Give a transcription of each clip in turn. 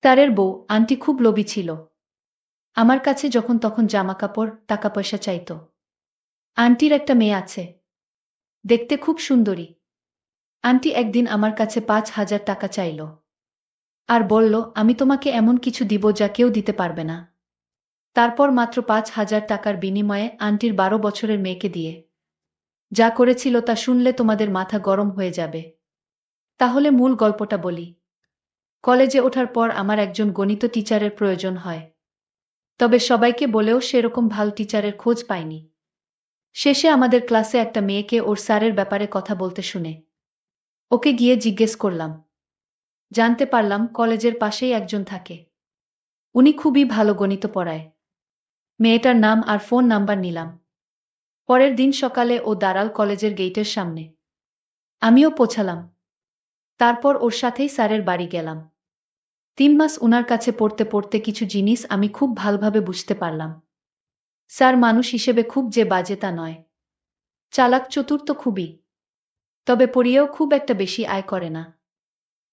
স্যারের বউ আন্টি খুব লোভী ছিল। আমার কাছে যখন তখন জামাকাপড় টাকা পয়সা চাইত। আন্টির একটা মেয়ে আছে, দেখতে খুব সুন্দরী। আন্টি একদিন আমার কাছে ৫,০০০ টাকা চাইল আর বলল, আমি তোমাকে এমন কিছু দিব যা কেউ দিতে পারবে না। তারপর মাত্র ৫,০০০ টাকার বিনিময়ে আন্টির ১২ বছরের মেয়েকে দিয়ে যা করেছিল তা শুনলে তোমাদের মাথা গরম হয়ে যাবে। তাহলে মূল গল্পটা বলি। কলেজে ওঠার পর আমার একজন গণিত টিচারের প্রয়োজন হয়। তবে সবাইকে বলেও সেরকম ভালো টিচারের খোঁজ পাইনি। শেষে আমাদের ক্লাসে একটা মেয়েকে ওর স্যারের ব্যাপারে কথা বলতে শুনে ওকে গিয়ে জিজ্ঞেস করলাম। জানতে পারলাম কলেজের পাশেই একজন থাকে। উনি খুবই ভালো গণিত পড়ায়। মেয়েটার নাম আর ফোন নাম্বার নিলাম। পরের দিন সকালে ও দাঁড়াল কলেজের গেইটের সামনে। আমিও পৌঁছালাম। তারপর ওর সাথেই স্যারের বাড়ি গেলাম। ৩ মাস উনার কাছে পড়তে পড়তে কিছু জিনিস আমি খুব ভালোভাবে বুঝতে পারলাম। স্যার মানুষ হিসেবে খুব যে বাজে তা নয়। চালাক চতুর তো খুবই। তবে পড়িয়েও খুব একটা বেশি আয় করে না।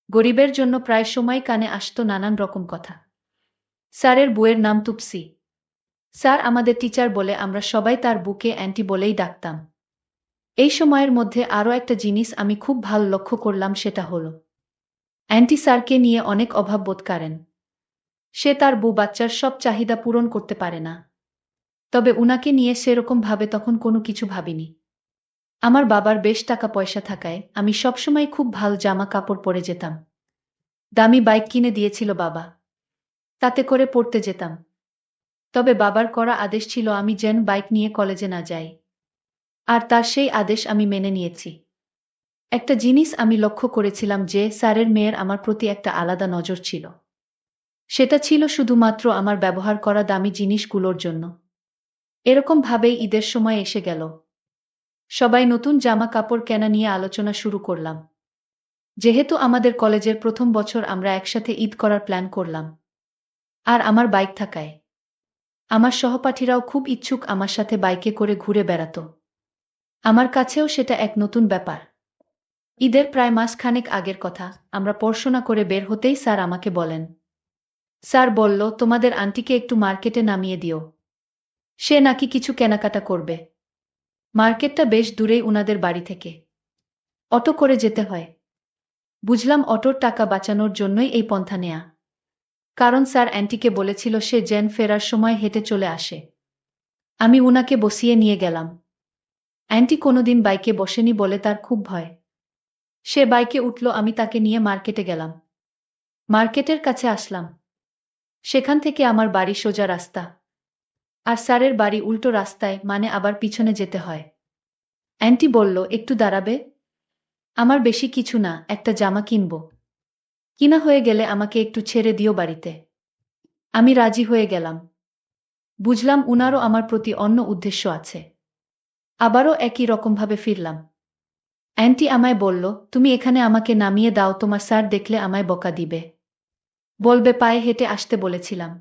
গরিবের জন্য প্রায় সময় কানে আসতো নানান রকম কথা। স্যারের বউয়ের নাম তুপসি। স্যার আমাদের টিচার বলে আমরা সবাই তার বুকে অ্যান্টি বলেই ডাকতাম। এই সময়ের মধ্যে আরও একটা জিনিস আমি খুব ভালো লক্ষ্য করলাম, সেটা হলো অ্যান্টি স্যারকে নিয়ে অনেক অভাব বোধ করেন। সে তার বউ বাচ্চার সব চাহিদা পূরণ করতে পারে না। তবে উনাকে নিয়ে সেরকম ভাবে তখন কোনো কিছু ভাবিনি। আমার বাবার বেশ টাকা পয়সা থাকায় আমি সবসময় খুব ভালো জামা কাপড় পরে যেতাম। দামি বাইক কিনে দিয়েছিল বাবা, তাতে করে পড়তে যেতাম। তবে বাবার করা আদেশ ছিল আমি যেন বাইক নিয়ে কলেজে না যাই। আর তার সেই আদেশ আমি মেনে নিয়েছি। একটা জিনিস আমি লক্ষ্য করেছিলাম যে স্যারের মেয়ের আমার প্রতি একটা আলাদা নজর ছিল। সেটা ছিল শুধুমাত্র আমার ব্যবহার করা দামি জিনিসগুলোর জন্য। এরকম ভাবেই ঈদের সময় এসে গেল। সবাই নতুন জামা কাপড় কেনা নিয়ে আলোচনা শুরু করলাম। যেহেতু আমাদের কলেজের প্রথম বছর আমরা একসাথে ঈদ করার প্ল্যান করলাম। আর আমার বাইক থাকায় আমার সহপাঠীরাও খুব ইচ্ছুক আমার সাথে বাইকে করে ঘুরে বেড়াতো। আমার কাছেও সেটা এক নতুন ব্যাপার। ঈদের প্রায় মাসখানেক আগের কথা, আমরা পড়াশোনা করে বের হতেই স্যার আমাকে বলেন। স্যার বলল, তোমাদের আন্টিকে একটু মার্কেটে নামিয়ে দিও। সে নাকি কিছু কেনাকাটা করবে। মার্কেটটা বেশ দূরেই উনাদের বাড়ি থেকে। অটো করে যেতে হয়। বুঝলাম অটোর টাকা বাঁচানোর জন্যই এই পন্থা নেয়া। কারণ স্যার অ্যান্টিকে বলেছিল সে যেন ফেরার সময় হেঁটে চলে আসে। আমি উনাকে বসিয়ে নিয়ে গেলাম। অ্যান্টি কোনোদিন বাইকে বসেনি বলে তার খুব ভয়। সে বাইকে উঠল, আমি তাকে নিয়ে মার্কেটে গেলাম। মার্কেটের কাছে আসলাম। সেখান থেকে আমার বাড়ি সোজা রাস্তা। আর স্যারের বাড়ি উল্টো রাস্তায়, মানে আবার পিছনে যেতে হয়। অ্যান্টি বলল, একটু দাঁড়াবে? আমার বেশি কিছু না, একটা জামা কিনব। কিনা হয়ে গেলে আমাকে একটু ছেড়ে দিও বাড়িতে। আমি রাজি হয়ে গেলাম। বুঝলাম উনারও আমার প্রতি অন্য উদ্দেশ্য আছে। আবারও একই রকমভাবে ফিরলাম। অ্যান্টি আমায় বলল, তুমি এখানে আমাকে নামিয়ে দাও, তোমার স্যার দেখলে আমায় বকা দিবে। বলবে পায়ে হেঁটে আসতে বলেছিলাম।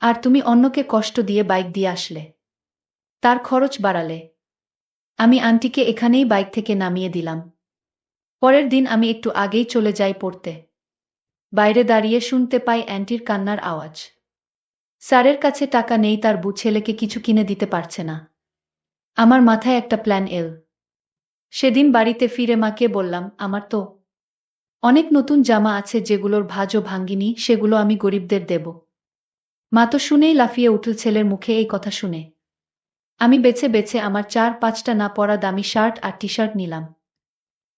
আর তুমি অন্যকে কষ্ট দিয়ে বাইক দিয়ে আসলে। তার খরচ বাড়ালে। আমি আন্টিকে এখানেই বাইক থেকে নামিয়ে দিলাম। পরের দিন আমি একটু আগেই চলে যাই পড়তে। বাইরে দাঁড়িয়ে শুনতে পাই অ্যান্টির কান্নার আওয়াজ। স্যারের কাছে টাকা নেই, তার বউ ছেলেকে কিছু কিনে দিতে পারছে না। আমার মাথায় একটা প্ল্যান এল। সেদিন বাড়িতে ফিরে মাকে বললাম, আমার তো অনেক নতুন জামা আছে যেগুলোর ভাঁজও ভাঙ্গিনি, সেগুলো আমি গরিবদের দেব। মা তো শুনেই লাফিয়ে উঠল ছেলের মুখে এই কথা শুনে। আমি বেছে বেছে আমার ৪-৫টা না পরা দামি শার্ট আর টি শার্ট নিলাম।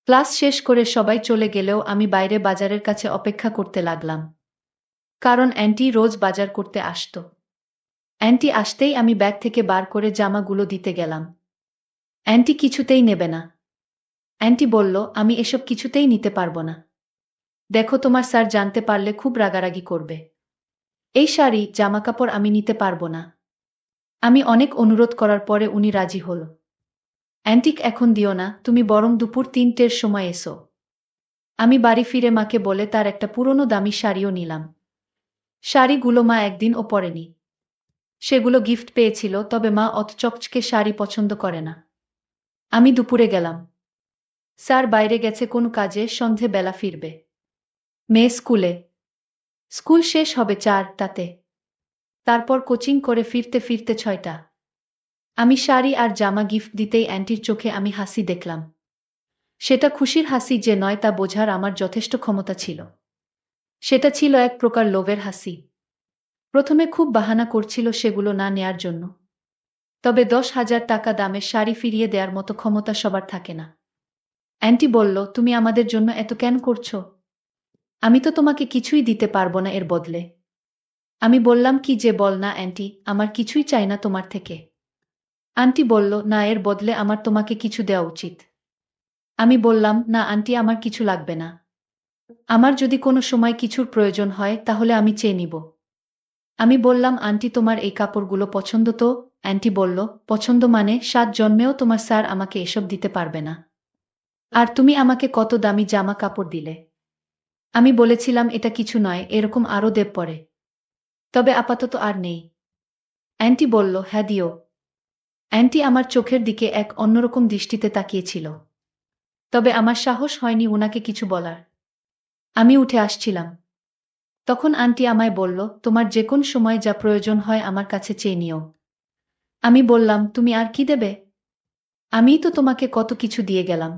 ক্লাস শেষ করে সবাই চলে গেলেও আমি বাইরে বাজারের কাছে অপেক্ষা করতে লাগলাম। কারণ অ্যান্টি রোজ বাজার করতে আসতো। অ্যান্টি আসতেই আমি ব্যাগ থেকে বার করে জামাগুলো দিতে গেলাম। অ্যান্টি কিছুতেই নেবে না। অ্যান্টি বলল, আমি এসব কিছুতেই নিতে পারবো না। দেখো, তোমার স্যার জানতে পারলে খুব রাগারাগি করবে। এই শাড়ি জামাকাপড় আমি নিতে পারবো না। আমি অনেক অনুরোধ করার পরে উনি রাজি হল। অ্যান্টিক এখন দিও না, তুমি বরং দুপুর ৩টের সময় এসো। আমি বাড়ি ফিরে মাকে বলে তার একটা পুরনো দামি শাড়িও নিলাম। শাড়িগুলো মা একদিনও পরেনি। সেগুলো গিফট পেয়েছিল, তবে মা অত চকচকে শাড়ি পছন্দ করে না। আমি দুপুরে গেলাম। স্যার বাইরে গেছে কোনো কাজে, সন্ধে বেলা ফিরবে। মেয়ে স্কুলে। স্কুল শেষ হবে 4টাতে। তারপর কোচিং করে ফিরতে ফিরতে 6টা। আমি শাড়ি আর জামা গিফট দিতেই অ্যান্টির চোখে আমি হাসি দেখলাম। সেটা খুশির হাসি যে নয় তা বোঝার আমার যথেষ্ট ক্ষমতা ছিল। সেটা ছিল এক প্রকার লোভের হাসি। প্রথমে খুব বাহানা করছিল সেগুলো না নেয়ার জন্য। তবে 10,000 টাকা দামের শাড়ি ফিরিয়ে দেওয়ার মতো ক্ষমতা সবার থাকে না। অ্যান্টি বলল, তুমি আমাদের জন্য এত কেন করছো? আমি তো তোমাকে কিছুই দিতে পারবো না এর বদলে। আমি বললাম, কি যে বল না অ্যান্টি, আমার কিছুই চাই না তোমার থেকে। আন্টি বলল, না, এর বদলে আমার তোমাকে কিছু দেওয়া উচিত। আমি বললাম, না আন্টি, আমার কিছু লাগবে না। আমার যদি কোনো সময় কিছুর প্রয়োজন হয় তাহলে আমি চেয়ে নিব। আমি বললাম, আন্টি তোমার এই কাপড়গুলো পছন্দ তো? অ্যান্টি বলল, পছন্দ মানে 7 জন্মেও তোমার স্যার আমাকে এসব দিতে পারবে না। আর তুমি আমাকে কত দামি জামা কাপড় দিলে। আমি বলেছিলাম এটা কিছু নয়, এরকম আরও দেব পরে। তবে আপাতত আর নেই। অ্যান্টি বলল, হ্যাঁ দিও। অ্যান্টি আমার চোখের দিকে এক অন্যরকম দৃষ্টিতে তাকিয়েছিল। তবে আমার সাহস হয়নি উনাকে কিছু বলার। আমি উঠে আসছিলাম। তখন আন্টি আমায় বলল, তোমার যে কোন সময় যা প্রয়োজন হয় আমার কাছে চেয়ে নিও। আমি বললাম, তুমি আর কি দেবে? আমিই তো তোমাকে কত কিছু দিয়ে গেলাম।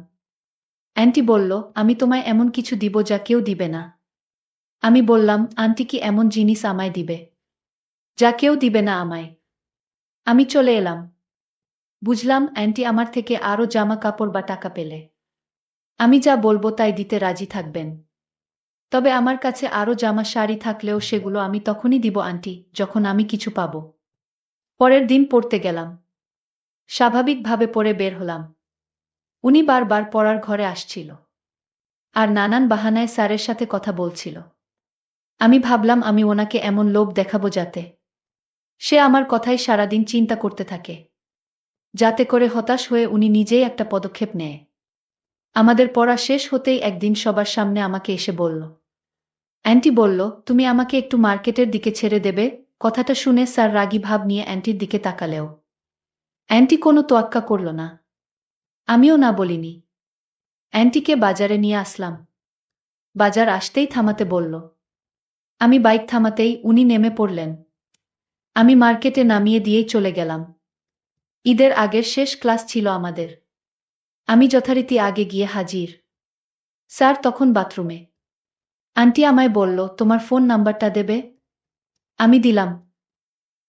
অ্যান্টি বলল, আমি তোমায় এমন কিছু দিব যা কেউ দিবে না। আমি বললাম, আন্টি কি এমন জিনিস আমায় দিবে যা কেউ দিবে না আমায়? আমি চলে এলাম। বুঝলাম অ্যান্টি আমার থেকে আরও জামা কাপড় বা টাকা পেলে আমি যা বলবো তাই দিতে রাজি থাকবেন। তবে আমার কাছে আরও জামা শাড়ি থাকলেও সেগুলো আমি তখনই দিব আন্টি, যখন আমি কিছু পাবো। পরের দিন পড়তে গেলাম। স্বাভাবিকভাবে পড়ে বের হলাম। উনি বারবার পড়ার ঘরে আসছিল আর নানান বাহানায় স্যারের সাথে কথা বলছিল। আমি ভাবলাম আমি ওনাকে এমন লোভ দেখাবো যাতে সে আমার কথাই সারাদিন চিন্তা করতে থাকে, যাতে করে হতাশ হয়ে উনি নিজেই একটা পদক্ষেপ নেয়। আমাদের পড়া শেষ হতেই একদিন সবার সামনে আমাকে এসে বলল, অ্যান্টি বলল, তুমি আমাকে একটু মার্কেটের দিকে ছেড়ে দেবে? কথাটা শুনে স্যার রাগী ভাব নিয়ে অ্যান্টির দিকে তাকালেও অ্যান্টি কোনো তোয়াক্কা করল না। আমিও না বলিনি। অ্যান্টিকে বাজারে নিয়ে আসলাম। বাজার আসতেই থামাতে বলল। আমি বাইক থামাতেই উনি নেমে পড়লেন। আমি মার্কেটে নামিয়ে দিয়েই চলে গেলাম। ঈদের আগের শেষ ক্লাস ছিল আমাদের। আমি যথারীতি আগে গিয়ে হাজির। স্যার তখন বাথরুমে। আন্টি আমায় বলল, তোমার ফোন নাম্বারটা দেবে? আমি দিলাম।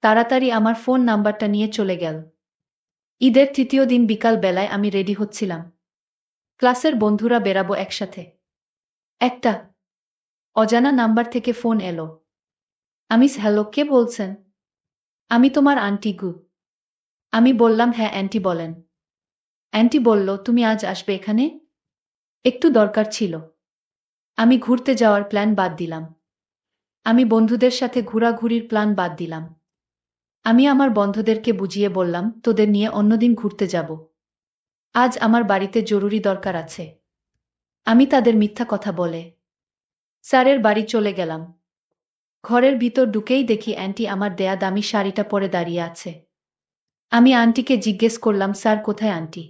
তাড়াতাড়ি আমার ফোন নাম্বারটা নিয়ে চলে গেল। ঈদের তৃতীয় দিন বিকাল বেলায় আমি রেডি হচ্ছিলাম। ক্লাসের বন্ধুরা বেরাবো একসাথে। একটা অজানা নাম্বার থেকে ফোন এলো। হ্যালো, কে বলছেন? আমি তোমার আন্টি গু। আমি বললাম, হ্যাঁ অ্যান্টি বলেন। অ্যান্টি বলল, তুমি আজ আসবে এখানে? একটু দরকার ছিল। আমি ঘুরতে যাওয়ার প্ল্যান বাদ দিলাম। আমি বন্ধুদের সাথে ঘোরাঘুরির প্ল্যান বাদ দিলাম। আমি আমার বন্ধুদেরকে বুঝিয়ে বললাম, তোদের নিয়ে অন্যদিন ঘুরতে যাব। আজ আমার বাড়িতে জরুরি দরকার আছে। আমি তাদের মিথ্যা কথা বলে স্যারের বাড়ি চলে গেলাম। ঘরের ভিতর ঢুকেই দেখি অ্যান্টি আমার দেয়া দামি শাড়িটা পরে দাঁড়িয়ে আছে। আমি আন্টিকে জিজ্ঞেস করলাম, স্যার কোথায় আন্টি?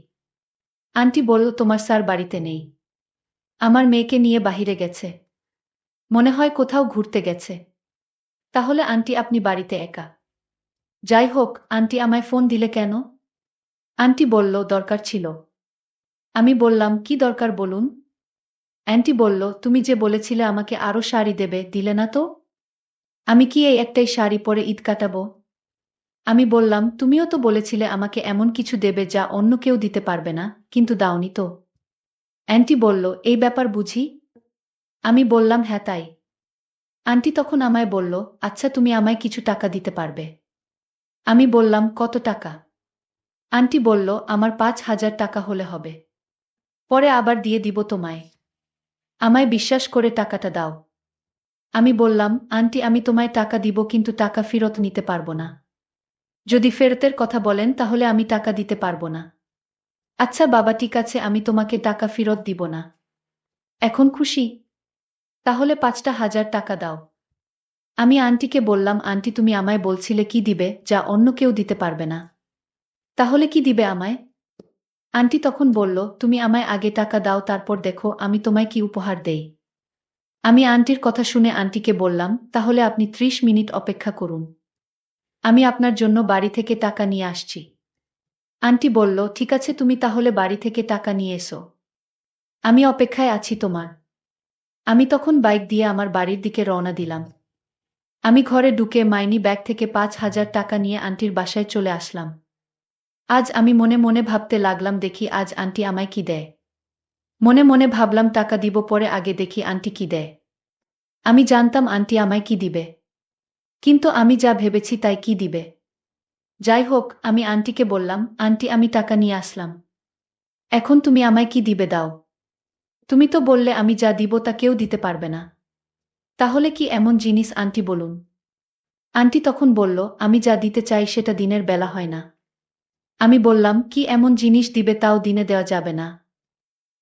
আন্টি বলল, তোমার স্যার বাড়িতে নেই। আমার মেয়েকে নিয়ে বাহিরে গেছে। মনে হয় কোথাও ঘুরতে গেছে। তাহলে আন্টি আপনি বাড়িতে একা? যাই হোক, আন্টি আমায় ফোন দিলে কেন? আন্টি বলল, দরকার ছিল। আমি বললাম, কি দরকার বলুন? অ্যান্টি বলল, তুমি যে বলেছিলে আমাকে আরও শাড়ি দেবে, দিলে না তো? আমি কি এই একটাই শাড়ি পরে ঈদ কাটাবো? আমি বললাম, তুমিও তো বলেছিলে আমাকে এমন কিছু দেবে যা অন্য কেউ দিতে পারবে না, কিন্তু দাওনি তো। অ্যান্টি বলল, এই ব্যাপার বুঝি? আমি বললাম, হ্যাঁ তাই। আন্টি তখন আমায় বলল, আচ্ছা তুমি আমায় কিছু টাকা দিতে পারবে? আমি বললাম, কত টাকা? আন্টি বলল, আমার 5,000 টাকা হলে হবে। পরে আবার দিয়ে দিব তোমায়। আমায় বিশ্বাস করে টাকাটা দাও। আমি বললাম, আন্টি আমি তোমায় টাকা দিব কিন্তু টাকা ফেরত নিতে পারবো না। যদি ফেরতের কথা বলেন তাহলে আমি টাকা দিতে পারবো না। আচ্ছা বাবা, ঠিক আছে, আমি তোমাকে টাকা ফেরত দিব না। এখন খুশি? তাহলে 5,000 টাকা দাও। আমি আন্টিকে বললাম, আন্টি তুমি আমায় বলছিলে কি দিবে যা অন্য কেউ দিতে পারবে না। তাহলে কি দিবে আমায়? আন্টি তখন বলল, তুমি আমায় আগে টাকা দাও, তারপর দেখো আমি তোমায় কি উপহার দেই। আমি আন্টির কথা শুনে আন্টিকে বললাম, তাহলে আপনি ৩০ মিনিট অপেক্ষা করুন। আমি আপনার জন্য বাড়ি থেকে টাকা নিয়ে আসছি। আন্টি বলল, ঠিক আছে, তুমি তাহলে বাড়ি থেকে টাকা নিয়ে এসো। আমি অপেক্ষায় আছি তোমার। আমি তখন বাইক দিয়ে আমার বাড়ির দিকে রওনা দিলাম। আমি ঘরে ঢুকে মাইনি ব্যাগ থেকে ৫,০০০ টাকা নিয়ে আন্টির বাসায় চলে আসলাম। আজ আমি মনে মনে ভাবতে লাগলাম, দেখি আজ আন্টি আমায় কি দেয়। মনে মনে ভাবলাম টাকা দিব পরে, আগে দেখি আন্টি কি দেয়। আমি জানতাম আন্টি আমায় কি দিবে, কিন্তু আমি যা ভেবেছি তাই কি দিবে। যাই হোক, আমি আন্টিকে বললাম, আন্টি আমি টাকা নিয়ে আসলাম। এখন তুমি আমায় কি দিবে দাও। তুমি তো বললে আমি যা দিব তা কেউ দিতে পারবে না। তাহলে কি এমন জিনিস আন্টি বলুন। আন্টি তখন বলল, আমি যা দিতে চাই সেটা দিনের বেলা হয় না। আমি বললাম, কি এমন জিনিস দিবে তাও দিনে দেওয়া যাবে না।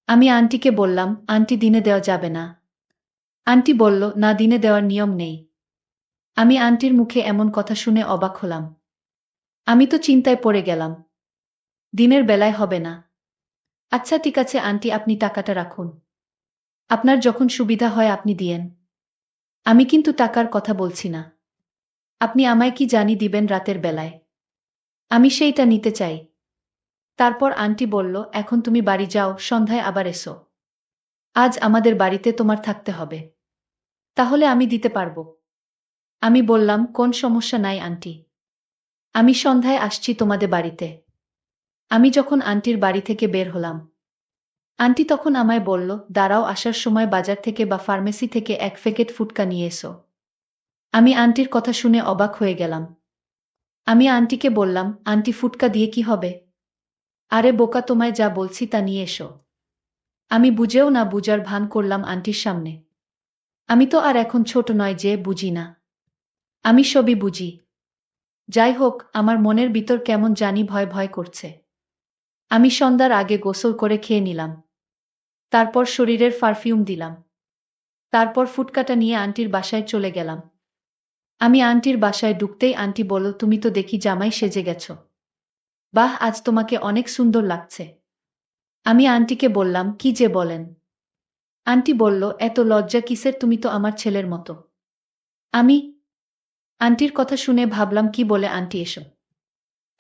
আমি আন্টিকে বললাম, আন্টি দিনে দেওয়া যাবে না। আন্টি বলল, না, দিনে দেওয়ার নিয়ম নেই। আমি আন্টির মুখে এমন কথা শুনে অবাক হলাম। আমি তো চিন্তায় পড়ে গেলাম। দিনের বেলায় হবে না। আচ্ছা ঠিক আছে আন্টি, আপনি টাকাটা রাখুন। আপনার যখন সুবিধা হয় আপনি দিয়েন। আমি কিন্তু টাকার কথা বলছি না। আপনি আমায় কি জানি দিবেন রাতের বেলায়। আমি সেইটা নিতে চাই। তারপর আন্টি বলল, এখন তুমি বাড়ি যাও, সন্ধ্যায় আবার এসো। আজ আমাদের বাড়িতে তোমার থাকতে হবে। তাহলে আমি দিতে পারবো। আমি বললাম, কোন সমস্যা নাই আন্টি। আমি সন্ধ্যায় আসছি তোমাদের বাড়িতে। আমি যখন আন্টির বাড়ি থেকে বের হলাম, আন্টি তখন আমায় বলল, দাঁড়াও, আসার সময় বাজার থেকে বা ফার্মেসি থেকে ১ প্যাকেট ফুটকা নিয়ে এসো। আমি আন্টির কথা শুনে অবাক হয়ে গেলাম। আমি আন্টিকে বললাম, আন্টি ফুটকা দিয়ে কি হবে। আরে বোকা, তোমায় যা বলছি তা নিয়ে এসো। আমি বুঝেও না বুঝার ভান করলাম আন্টির সামনে। আমি তো আর এখন ছোট নয় যে বুঝি না। আমি সবই বুঝি। যাই হোক, আমার মনের ভিতর কেমন জানি ভয় ভয় করছে। আমি সন্ধ্যার আগে গোসল করে খেয়ে নিলাম। তারপর শরীরের পারফিউম দিলাম। তারপর ফুটকাটা নিয়ে আন্টির বাসায় চলে গেলাম। আমি আন্টির বাসায় ঢুকতেই আন্টি বলল, তুমি তো দেখি জামাই সেজে গেছ। বাহ, আজ তোমাকে অনেক সুন্দর লাগছে। আমি আন্টিকে বললাম, কি যে বলেন। আন্টি বলল, এত লজ্জা কিসের, তুমি তো আমার ছেলের মতো। আমি আন্টির কথা শুনে ভাবলাম, কি বলে আন্টি এসব।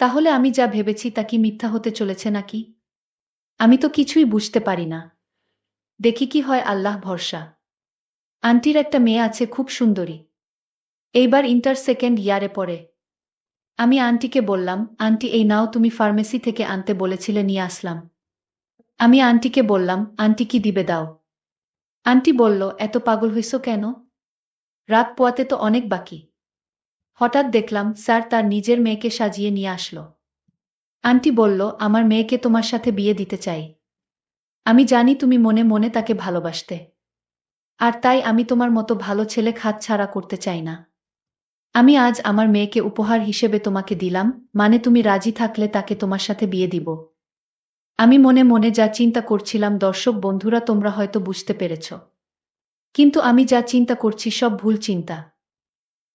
তাহলে আমি যা ভেবেছি তা কি মিথ্যা হতে চলেছে নাকি। আমি তো কিছুই বুঝতে পারি না। দেখি কি হয়, আল্লাহ ভরসা। আন্টির একটা মেয়ে আছে, খুব সুন্দরী। এইবার ইন্টার সেকেন্ড ইয়ারে পড়ে। আমি আন্টিকে বললাম, আন্টি এই নাও, তুমি ফার্মেসি থেকে আনতে বলেছিলে, নিয়ে আসলাম। আমি আন্টিকে বললাম, আন্টি কি দিবে দাও। আন্টি বলল, এত পাগল হইছো কেন। রাত পোয়াতে তো অনেক বাকি। হঠাৎ দেখলাম স্যার তার নিজের মেয়েকে সাজিয়ে নিয়ে আসলো। আন্টি বলল, আমার মেয়েকে তোমার সাথে বিয়ে দিতে চাই। আমি জানি তুমি মনে মনে তাকে ভালোবাসতে। আর তাই আমি তোমার মতো ভালো ছেলে হাতছাড়া করতে চাই না। আমি আজ আমার মেয়েকে উপহার হিসেবে তোমাকে দিলাম, মানে তুমি রাজি থাকলে তাকে তোমার সাথে বিয়ে দিব। আমি মনে মনে যা চিন্তা করছিলাম, দর্শক বন্ধুরা তোমরা হয়তো বুঝতে পেরেছ। কিন্তু আমি যা চিন্তা করছি সব ভুল চিন্তা।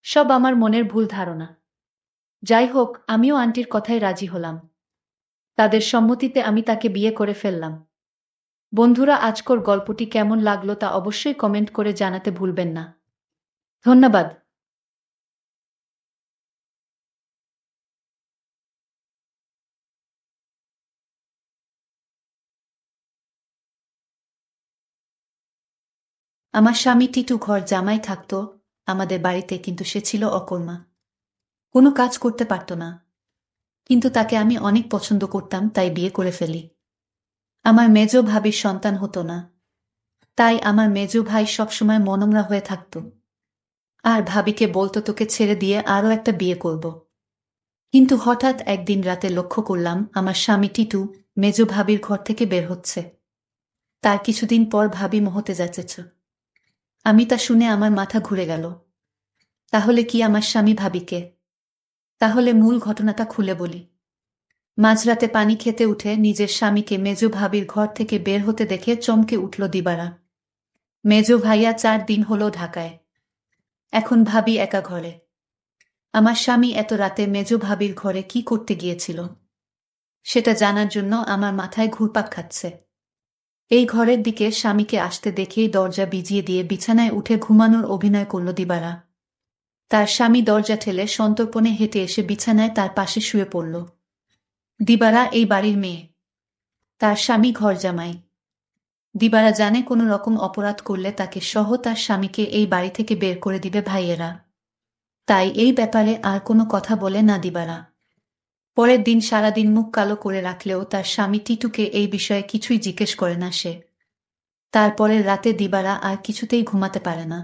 সব আমার মনের ভুল ধারণা। যাই হোক, আমিও আন্টির কথায় রাজি হলাম। তাদের সম্মতিতে আমি তাকে বিয়ে করে ফেললাম। বন্ধুরা, আজকের গল্পটি কেমন লাগলো তা অবশ্যই কমেন্ট করে জানাতে ভুলবেন না। ধন্যবাদ। আমার স্বামী টিটু ঘর জামাই থাকতো আমাদের বাড়িতে, কিন্তু সে ছিল অকর্মা। কোনো কাজ করতে পারত না। কিন্তু তাকে আমি অনেক পছন্দ করতাম, তাই বিয়ে করে ফেলি। আমার মেজ ভাবির সন্তান হতো না। তাই আমার মেজ ভাই সবসময় মনমরা হয়ে থাকত। আর ভাবিকে বলতো, তোকে ছেড়ে দিয়ে আরও একটা বিয়ে করব। কিন্তু হঠাৎ একদিন রাতে লক্ষ্য করলাম আমার স্বামী টিটু মেজ ভাবির ঘর থেকে বের হচ্ছে। তার কিছুদিন পর ভাবি মহতে যাচ্ছেছ। আমি তা শুনে আমার মাথা ঘুরে গেল। তাহলে কি আমার স্বামী ভাবিকে? তাহলে মূল ঘটনাটা খুলে বলি। মাঝরাতে পানি খেতে উঠে নিজের স্বামীকে মেজো ভাবির ঘর থেকে বের হতে দেখে চমকে উঠল দিবারা। মেজো ভাইয়া ৪ দিন হলো ঢাকায়। এখন ভাবি একা ঘরে। আমার স্বামী এত রাতে মেজো ভাবির ঘরে কি করতে গিয়েছিল সেটা জানার জন্য আমার মাথায় ঘুরপাক খাচ্ছে। এই ঘরের দিকে স্বামীকে আসতে দেখেই দরজা ভিজিয়ে দিয়ে বিছানায় উঠে ঘুমানোর অভিনয় করল দিবারা। তার স্বামী দরজা ঠেলে সন্তর্পণে হেঁটে এসে বিছানায় তার পাশে শুয়ে পড়ল। দিবারা এই বাড়ির মেয়ে, তার স্বামী ঘরজামাই। দিবারা জানে কোনো রকম অপরাধ করলে তাকে সহ তার স্বামীকে এই বাড়ি থেকে বের করে দিবে ভাইয়েরা। তাই এই ব্যাপারে আর কোনো কথা বলে না দিবারা। পরের দিন সারাদিন মুখ কালো করে রাখলেও তার স্বামী টিটুকে এই বিষয়ে কিছুই জিজ্ঞেস করে না সে। তারপরের রাতে দিবারা আর কিছুতেই ঘুমাতে পারে না।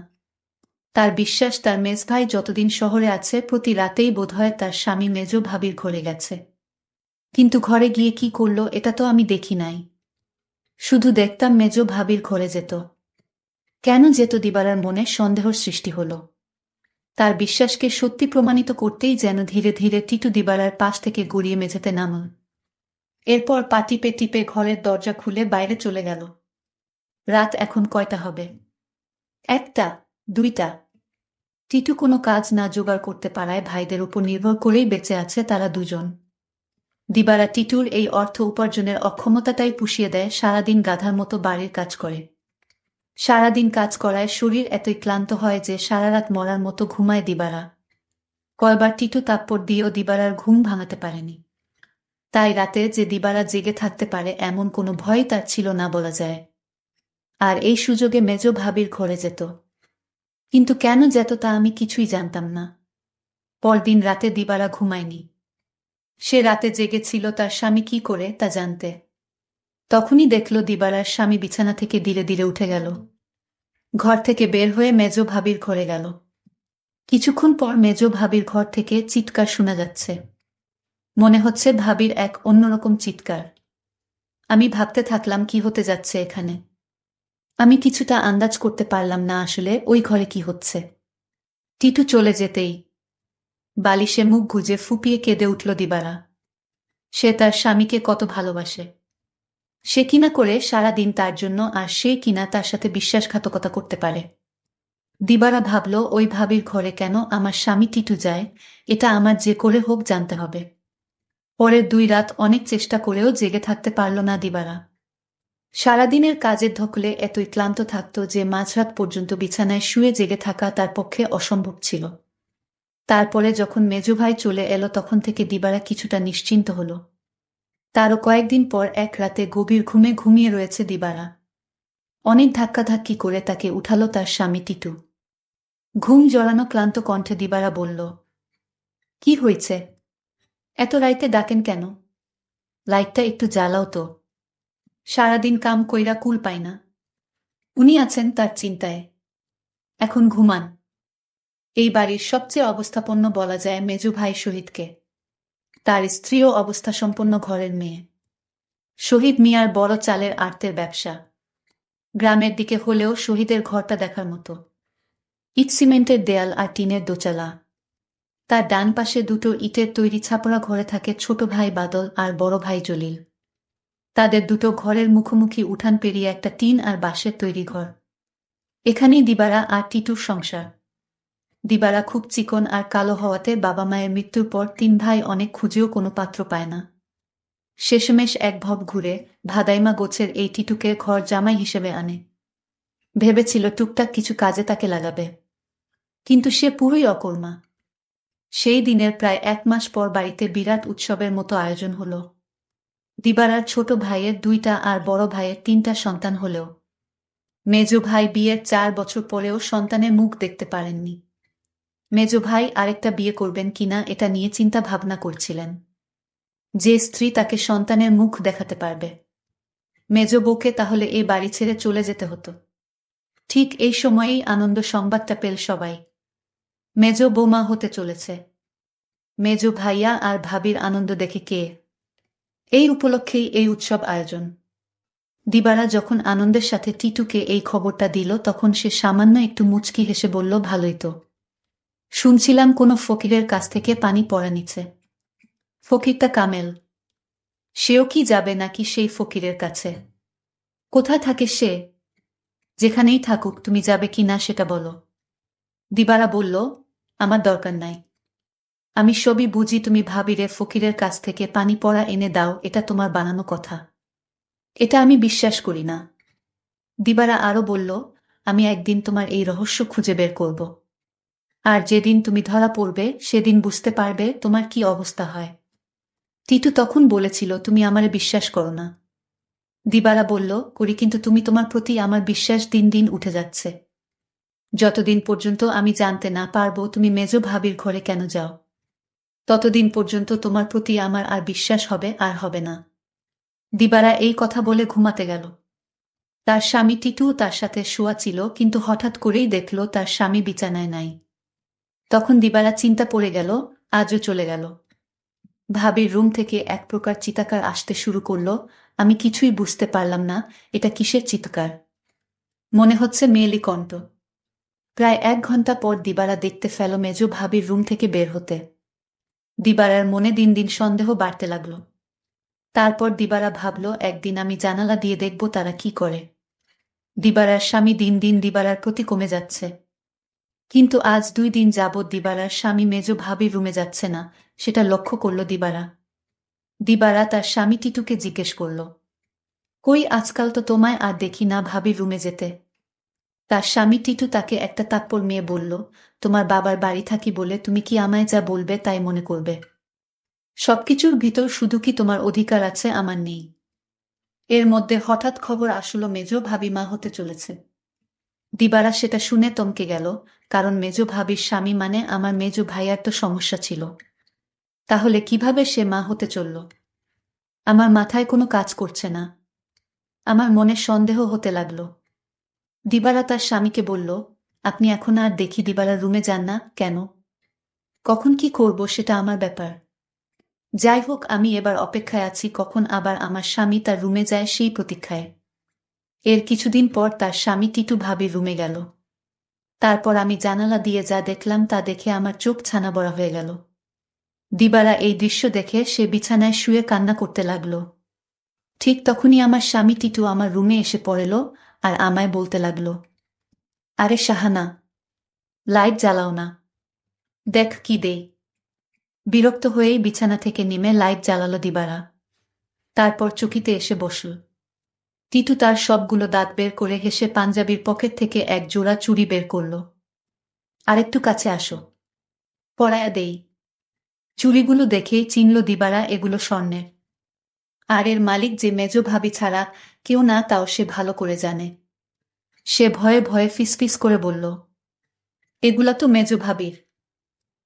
তার বিশ্বাস তার মেজ ভাই যতদিন শহরে আছে প্রতি রাতেই বোধহয় তার স্বামী মেজ ভাবির ঘরে গেছে। কিন্তু ঘরে গিয়ে কি করল এটা তো আমি দেখি নাই। শুধু দেখতাম মেজ ভাবির ঘরে যেত। কেন যেত দিবারার মনে সন্দেহর সৃষ্টি হল। তার বিশ্বাসকে সত্যি প্রমাণিত করতেই যেন ধীরে ধীরে টিটু দিবারার পাশ থেকে গড়িয়ে মেঝেতে নামল। এরপর পা টিপে টিপে ঘরের দরজা খুলে বাইরে চলে গেল। রাত এখন কয়টা হবে? 1টা, 2টা। টিটু কোনো কাজ না জোগাড় করতে পারায় ভাইদের উপর নির্ভর করেই বেঁচে আছে তারা দুজন। দিবারা টিটুর এই অর্থ উপার্জনের অক্ষমতাটাই পুষিয়ে দেয়, সারাদিন গাধার মতো বাড়ির কাজ করে। সারাদিন কাজ করায় শরীর এতই ক্লান্ত হয় যে সারারাত মরার মতো ঘুমায় দিবারা। কয়বার টিটু তাপ্পড় দিয়েও দিবারার ঘুম ভাঙাতে পারেনি। তাই রাতে যে দিবারা জেগে থাকতে পারে এমন কোনো ভয় তার ছিল না বলা যায়। আর এই সুযোগে মেজ ভাবির ঘরে যেত। কিন্তু কেন যেত তা আমি কিছুই জানতাম না। পরদিন রাতে দিবারা ঘুমায়নি। সে রাতে জেগেছিল তার স্বামী কি করে তা জানতে। তখনই দেখল দিবারার স্বামী বিছানা থেকে ধীরে ধীরে উঠে গেল। ঘর থেকে বের হয়ে মেজ ভাবির ঘরে গেল। কিছুক্ষণ পর মেজ ভাবির ঘর থেকে চিৎকার শোনা যাচ্ছে। মনে হচ্ছে ভাবির এক অন্যরকম চিৎকার। আমি ভাবতে থাকলাম কি হতে যাচ্ছে এখানে। আমি কিছুটা আন্দাজ করতে পারলাম না আসলে ওই ঘরে কি হচ্ছে। টিটু চলে যেতেই বালিশে মুখ গুজে ফুপিয়ে কেঁদে উঠল দিবারা। সে তার স্বামীকে কত ভালোবাসে। সে কিনা করে সারাদিন তার জন্য, আর সে কিনা তার সাথে বিশ্বাসঘাতকতা করতে পারে। দিবারা ভাবল ওই ভাবির ঘরে কেন আমার স্বামী টিটু যায়, এটা আমার যে করে হোক জানতে হবে। পরের 2 রাত অনেক চেষ্টা করেও জেগে থাকতে পারল না দিবারা। সারাদিনের কাজের ধকলে এতই ক্লান্ত থাকত যে মাঝরাত পর্যন্ত বিছানায় শুয়ে জেগে থাকা তার পক্ষে অসম্ভব ছিল। তারপরে যখন মেজো ভাই চলে এলো তখন থেকে দিবারা কিছুটা নিশ্চিন্ত হল। তারও কয়েকদিন পর এক রাতে গভীর ঘুমে ঘুমিয়ে রয়েছে দিবারা। অনেক ধাক্কাধাক্কি করে তাকে উঠালো তার স্বামী টিটু। ঘুম জড়ানো ক্লান্ত কণ্ঠে দিবারা বলল, কি হয়েছে? এত রাইতে ডাকেন কেন? লাইটটা একটু জ্বালাও তো। সারাদিন কাম কইরা কুল পাই না। উনি আছেন তার চিন্তায়। এখন ঘুমান। এই বাড়ির সবচেয়ে অবস্থাপন্ন বলা যায় মেজু ভাই শহীদকে। তার স্ত্রীও অবস্থাসম্পন্ন ঘরের মেয়ে। শহীদ মিয়ার বড় চালের আড়তের ব্যবসা। গ্রামের দিকে হলেও শহীদের ঘরটা দেখার মতো। ইট সিমেন্টের দেয়াল আর টিনের দোচালা। তার ডান পাশে 2টো ইটের তৈরি ছাপড়া ঘরে থাকে ছোট ভাই বাদল আর বড় ভাই জলিল। তাদের 2টো ঘরের মুখোমুখি উঠান পেরিয়ে একটা টিন আর বাঁশের তৈরি ঘর। এখানেই দিবারা আর টিটুর সংসার। দিবারা খুব চিকন আর কালো হওয়াতে বাবা মায়ের মৃত্যুর পর 3 ভাই অনেক খুঁজেও কোনো পাত্র পায় না। শেষমেশ এক ভব ঘুরে ভাদাইমা গোছের এই টিটুকে ঘর জামাই হিসেবে আনে। ভেবেছিল টুকটাক কিছু কাজে তাকে লাগাবে। কিন্তু সে পুরোই অকর্মা। সেই দিনের প্রায় 1 মাস পর বাড়িতে বিরাট উৎসবের মতো আয়োজন হলো। দিবারার ছোট ভাইয়ের 2টা আর বড় ভাইয়ের 3টা সন্তান হলেও মেজ ভাই বিয়ের 4 বছর পরেও সন্তানের মুখ দেখতে পারেননি। মেজ ভাই আরেকটা বিয়ে করবেন কিনা এটা নিয়ে চিন্তা ভাবনা করছিলেন। যে স্ত্রী তাকে সন্তানের মুখ দেখাতে পারবে, মেজ বউকে তাহলে এই বাড়ি ছেড়ে চলে যেতে হতো। ঠিক এই সময়েই আনন্দ সংবাদটা পেল সবাই। মেজ বৌমা হতে চলেছে। মেজ ভাইয়া আর ভাবির আনন্দ দেখে কে। এই উপলক্ষেই এই উৎসব আয়োজন। দিবারা যখন আনন্দের সাথে টিটুকে এই খবরটা দিল তখন সে সামান্য একটু মুচকি হেসে বলল, ভালোই তো। শুনছিলাম কোনো ফকিরের কাছ থেকে পানি পড়া নিচ্ছে। ফকিরটা কামেল। সেও কি যাবে নাকি সেই ফকিরের কাছে? কোথায় থাকে সে? যেখানেই থাকুক, তুমি যাবে কি না সেটা বলো। দিবারা বলল, আমার দরকার নাই। আমি সবই বুঝি, তুমি ভাবিরে ফকিরের কাছ থেকে পানি পড়া এনে দাও, এটা তোমার বানানো কথা। এটা আমি বিশ্বাস করি না। দিবারা আরো বলল, আমি একদিন তোমার এই রহস্য খুঁজে বের করব। আর যেদিন তুমি ধরা পড়বে সেদিন বুঝতে পারবে তোমার কি অবস্থা হয়। টিটু তখন বলেছিল, তুমি আমারে বিশ্বাস করো না। দিবারা বলল, করি, কিন্তু তুমি তোমার প্রতি আমার বিশ্বাস দিন দিন উঠে যাচ্ছে। যতদিন পর্যন্ত আমি জানতে না পারবো তুমি মেজ ভাবির ঘরে কেন যাও, ততদিন পর্যন্ত তোমার প্রতি আমার আর বিশ্বাস হবে আর হবে না। দিবারা এই কথা বলে ঘুমাতে গেল। তার স্বামী টিটু তার সাথে শোয়া ছিল, কিন্তু হঠাৎ করেই দেখল তার স্বামী বিছানায় নাই। তখন দিবারা চিন্তা পড়ে গেল, আজও চলে গেল। ভাবির রুম থেকে এক প্রকার চিৎকার আসতে শুরু করলো। আমি কিছুই বুঝতে পারলাম না, এটা কিসের চিৎকার। মনে হচ্ছে মেয়েলি কণ্ঠ। প্রায় 1 ঘন্টা পর দিবারা দেখতে ফেল মেজ ভাবির রুম থেকে বের হতে। দিবারার মনে দিন দিন সন্দেহ বাড়তে লাগলো। তারপর দিবারা ভাবল, একদিন আমি জানালা দিয়ে দেখব তারা কি করে। দিবারার স্বামী দিন দিন দিবারার প্রতি কমে যাচ্ছে। কিন্তু আজ 2 দিন যাবৎ দিবারার স্বামী মেজ ভাবির রুমে যাচ্ছে না, সেটা লক্ষ্য করল দিবারা। দিবারা তার স্বামী টিটুকে জিজ্ঞেস করল, কই, আজকাল তো তোমায় আর দেখি না ভাবির রুমে যেতে। তার স্বামী টিটু তাকে একটা থাপ্পড় মেয়ে বলল, তোমার বাবার বাড়ি থাকি বলে তুমি কি আমায় যা বলবে তাই মনে করবে? সবকিছুর ভিতর শুধু কি তোমার অধিকার আছে, আমার নেই? এর মধ্যে হঠাৎ খবর আসলো মেজ ভাবি মা হতে চলেছে। দিবারা সেটা শুনে থমকে গেল, কারণ মেজ ভাবির স্বামী মানে আমার মেজ ভাইয়ার তো সমস্যা ছিল। তাহলে কিভাবে সে মা হতে চলল? আমার মাথায় কোনো কাজ করছে না। আমার মনে সন্দেহ হতে লাগলো। দিবারা তার স্বামীকে বলল, আপনি এখন আর দেখি দিবারার রুমে যান না কেন? কখন কি করব সেটা আমার ব্যাপার। যাই হোক, আমি এবার অপেক্ষায় আছি কখন আবার আমার স্বামী তার রুমে যায় সেই প্রতীক্ষায়। এর কিছুদিন পর তার স্বামী টিটু ভাবির রুমে গেল। তারপর আমি জানালা দিয়ে যা দেখলাম তা দেখে আমার চোখ ছানা বড়া হয়ে গেল। দিবারা এই দৃশ্য দেখে সে বিছানায় শুয়ে কান্না করতে লাগল। ঠিক তখনই আমার স্বামী টিটু আমার রুমে এসে পড়ল আর আমায় বলতে লাগল, আরে শাহানা, লাইট জ্বালাও না, দেখ কি দেই। বিরক্ত হয়েই বিছানা থেকে নেমে লাইট জ্বালালো দিবারা। তারপর চকিতে এসে বসল। টিটু তার সবগুলো দাঁত বের করে হেসে পাঞ্জাবির পকেট থেকে এক জোড়া চুড়ি বের করল। আরেকটু কাছে আসো, পরায়া দেই। চুড়িগুলো দেখেই চিনল দিবারা এগুলো স্বর্ণের। আর এর মালিক যে মেজ ভাবি ছাড়া কেউ না, তাও সে ভালো করে জানে। সে ভয়ে ভয়ে ফিসফিস করে বলল, এগুলা তো মেজ ভাবির।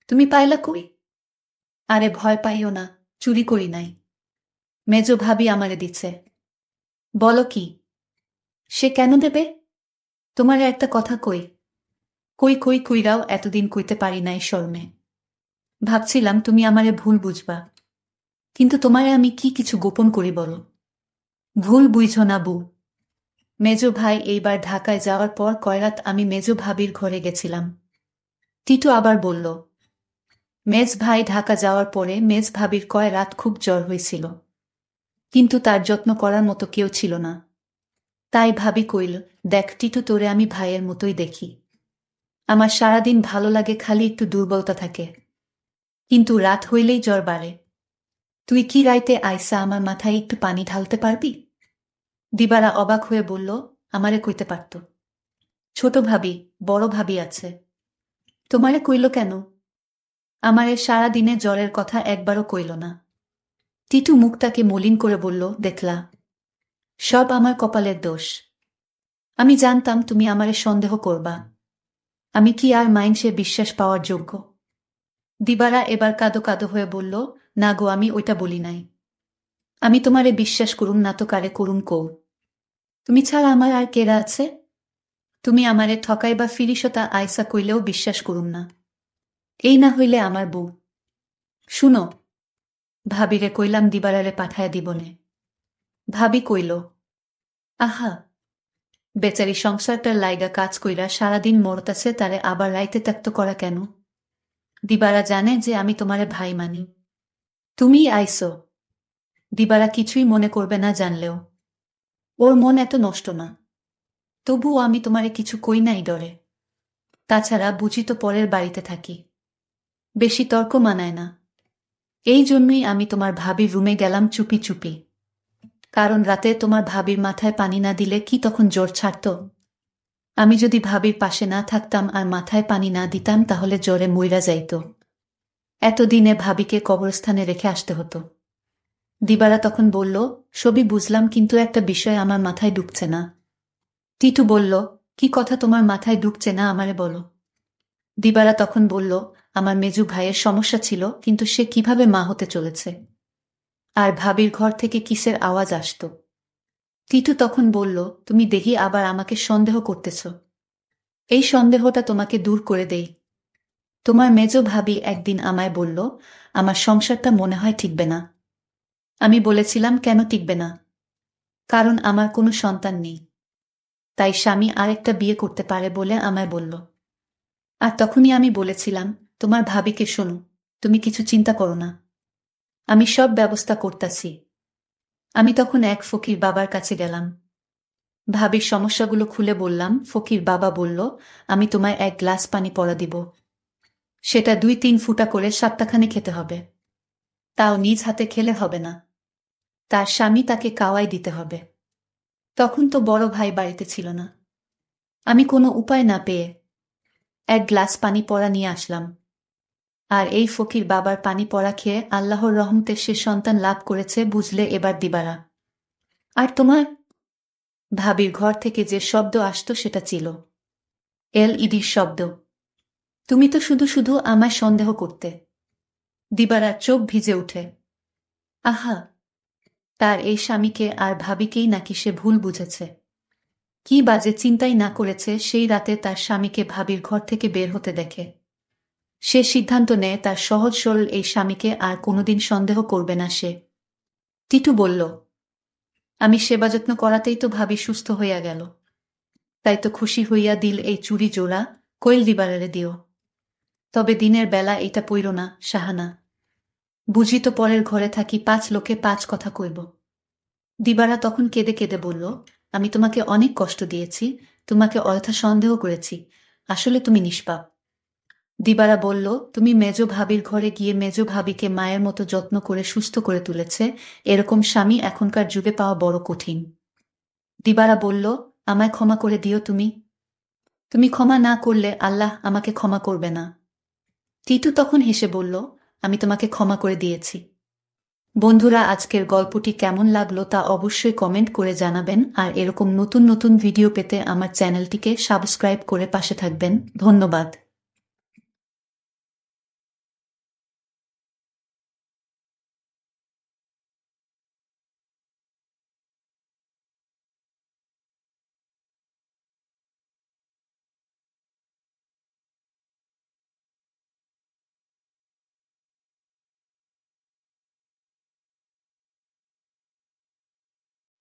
তুমি পাইলা কই? আরে ভয় পাইও না, চুরি করি নাই। মেজ ভাবি আমারে দিচ্ছে। বলো কি? সে কেন দেবে? তোমারে একটা কথা কই। কই কই কইরাও এতদিন কইতে পারি নাই শর্মে। ভাবছিলাম তুমি আমারে ভুল বুঝবা, কিন্তু তোমারে আমি কি কিছু গোপন করি বলো। ভুল বুঝো না বউ। মেজ ভাই এইবার ঢাকায় যাওয়ার পর কয়রাত আমি মেজ ভাবির ঘরে গেছিলাম। টিটু আবার বলল, মেজ ভাই ঢাকা যাওয়ার পরে মেজ ভাবির কয় রাত খুব জ্বর হয়েছিল, কিন্তু তার যত্ন করার মতো কেউ ছিল না। তাই ভাবি কইল, দেখ টিটু, তোরে আমি ভাইয়ের মতোই দেখি। আমার সারাদিন ভালো লাগে, খালি একটু দুর্বলতা থাকে, কিন্তু রাত হইলেই জ্বর বাড়ে। তুই কি রাইতে আইসা আমার মাথায় একটু পানি ঢালতে পারবি? দিবারা অবাক হয়ে বলল, আমারে কইতে পারত। ছোট ভাবি, বড় ভাবি আছে। তোমারে কইল কেন? আমারে সারা দিনে জ্বরের কথা একবারও কইল না। টিটু মুখটাকে মলিন করে বলল, দেখলা, সব আমার কপালের দোষ। আমি জানতাম তুমি আমারে সন্দেহ করবা। আমি কি আর মাইনসে বিশ্বাস পাওয়ার যোগ্য? দিবারা এবার কাঁদো কাঁদো হয়ে বলল, না গো, আমি ওইটা বলি নাই। আমি তোমারে বিশ্বাস করুম না তো কারে করুম কও? তুমি ছাড়া আমার আর কেরা আছে? তুমি আমারে ঠকাই বা ফিরিসতা আইসা কইলেও বিশ্বাস করুম না। এই না হইলে আমার বউ। শুনো, ভাবিরে কইলাম দিবারারে পাঠায়া দিবনে। ভাবি কইল, আহা, বেচারি সংসারটার লাইগা কাজ কইরা সারাদিন মরতাছে, তারে আবার রাইতে ত্যাক্ত করা কেন? দিবারা জানে যে আমি তোমারে ভাই মানি। তুমিই আইসো। দিবারা কিছুই মনে করবে না জানলেও। ওর মন এত নষ্ট না। তবুও আমি তোমারে কিছু কই নাই ডরে। তাছাড়া বুঝি তো পরের বাড়িতে থাকি, বেশি তর্ক মানায় না। এই জন্যই আমি তোমার ভাবির রুমে গেলাম চুপি চুপি। কারণ রাতে তোমার ভাবির মাথায় পানি না দিলে কি তখন জ্বর ছাড়ত? আমি যদি ভাবির পাশে না থাকতাম আর মাথায় পানি না দিতাম তাহলে জ্বরে মইরা যাইত। এতদিনে ভাবিকে কবরস্থানে রেখে আসতে হতো। দিবারা তখন বলল, সবই বুঝলাম, কিন্তু একটা বিষয় আমার মাথায় ঢুকছে না। টিটু বলল, কি কথা তোমার মাথায় ঢুকছে না আমারে বলো। দিবারা তখন বলল, আমার মেজু ভাইয়ের সমস্যা ছিল, কিন্তু সে কিভাবে মা হতে চলেছে। আর ভাবির ঘর থেকে কিসের আওয়াজ আসতো। টিটু তখন বলল, তুমি দেখি আবার আমাকে সন্দেহ করতেছ। এই সন্দেহটা তোমাকে দূর করে দেই। তোমার মেজো ভাবি একদিন আমায় বলল, আমার সংসারটা মনে হয় টিকবে না। আমি বলেছিলাম, কেন টিকবে না? কারণ আমার কোনো সন্তান নেই। তাই স্বামী আরেকটা বিয়ে করতে পারে বলে আমায় বলল। আর তখনই আমি বলেছিলাম, তোমার ভাবিকে শোনো, তুমি কিছু চিন্তা করো না, আমি সব ব্যবস্থা করতাছি। আমি তখন এক ফকির বাবার কাছে গেলাম। ভাবির সমস্যাগুলো খুলে বললাম। ফকির বাবা বলল, আমি তোমায় এক গ্লাস পানি পড়া দিব। সেটা 2-3 ফুটা করে সপ্তাহখানে খেতে হবে। তাও নিজ হাতে খেলে হবে না, তার স্বামী তাকে কাওয়াই দিতে হবে। তখন তো বড় ভাই বাড়িতে ছিল না। আমি কোনো উপায় না পেয়ে এক গ্লাস পানি পড়া নিয়ে আসলাম। আর এই ফকির বাবার পানি পড়া খেয়ে আল্লাহর রহমতে সে সন্তান লাভ করেছে, বুঝলে এবার দিবারা। আর তোমার ভাবির ঘর থেকে যে শব্দ আসতো সেটা ছিল এলইডির শব্দ। তুমি তো শুধু শুধু আমায় সন্দেহ করতে। দিবারার চোখ ভিজে উঠে। আহা, তার এই স্বামীকে আর ভাবিকেই নাকি সে ভুল বুঝেছে। কি বাজে চিন্তাই না করেছে সেই রাতে তার স্বামীকে ভাবির ঘর থেকে বের হতে দেখে। সে সিদ্ধান্ত নেয় তার সহজ সরল এই স্বামীকে আর কোনোদিন সন্দেহ করবে না সে। টিটু বলল, আমি সেবা যত্ন করাতেই তো ভাবি সুস্থ হইয়া গেল। তাই তো খুশি হইয়া দিল এই চুরি জোড়া, কইল দিবারারে দিও। তবে দিনের বেলা এটা পইর না, সাহানা। বুঝি তো পরের ঘরে থাকি, 5 লোকে 5 কথা কইব। দিবারা তখন কেঁদে কেঁদে বলল, আমি তোমাকে অনেক কষ্ট দিয়েছি, তোমাকে অযথা সন্দেহ করেছি, আসলে তুমি নিষ্পাপ। দিবারা বলল, তুমি মেজ ভাবির ঘরে গিয়ে মেজ ভাবিকে মায়ের মতো যত্ন করে সুস্থ করে তুলেছে, এরকম স্বামী এখনকার যুগে পাওয়া বড় কঠিন। দিবারা বলল, আমায় ক্ষমা করে দিও তুমি। তুমি ক্ষমা না করলে আল্লাহ আমাকে ক্ষমা করবে না। টিটু তখন হেসে বলল, আমি তোমাকে ক্ষমা করে দিয়েছি। বন্ধুরা, আজকের গল্পটি কেমন লাগলো তা অবশ্যই কমেন্ট করে জানাবেন, আর এরকম নতুন নতুন ভিডিও পেতে আমার চ্যানেলটিকে সাবস্ক্রাইব করে পাশে থাকবেন। ধন্যবাদ।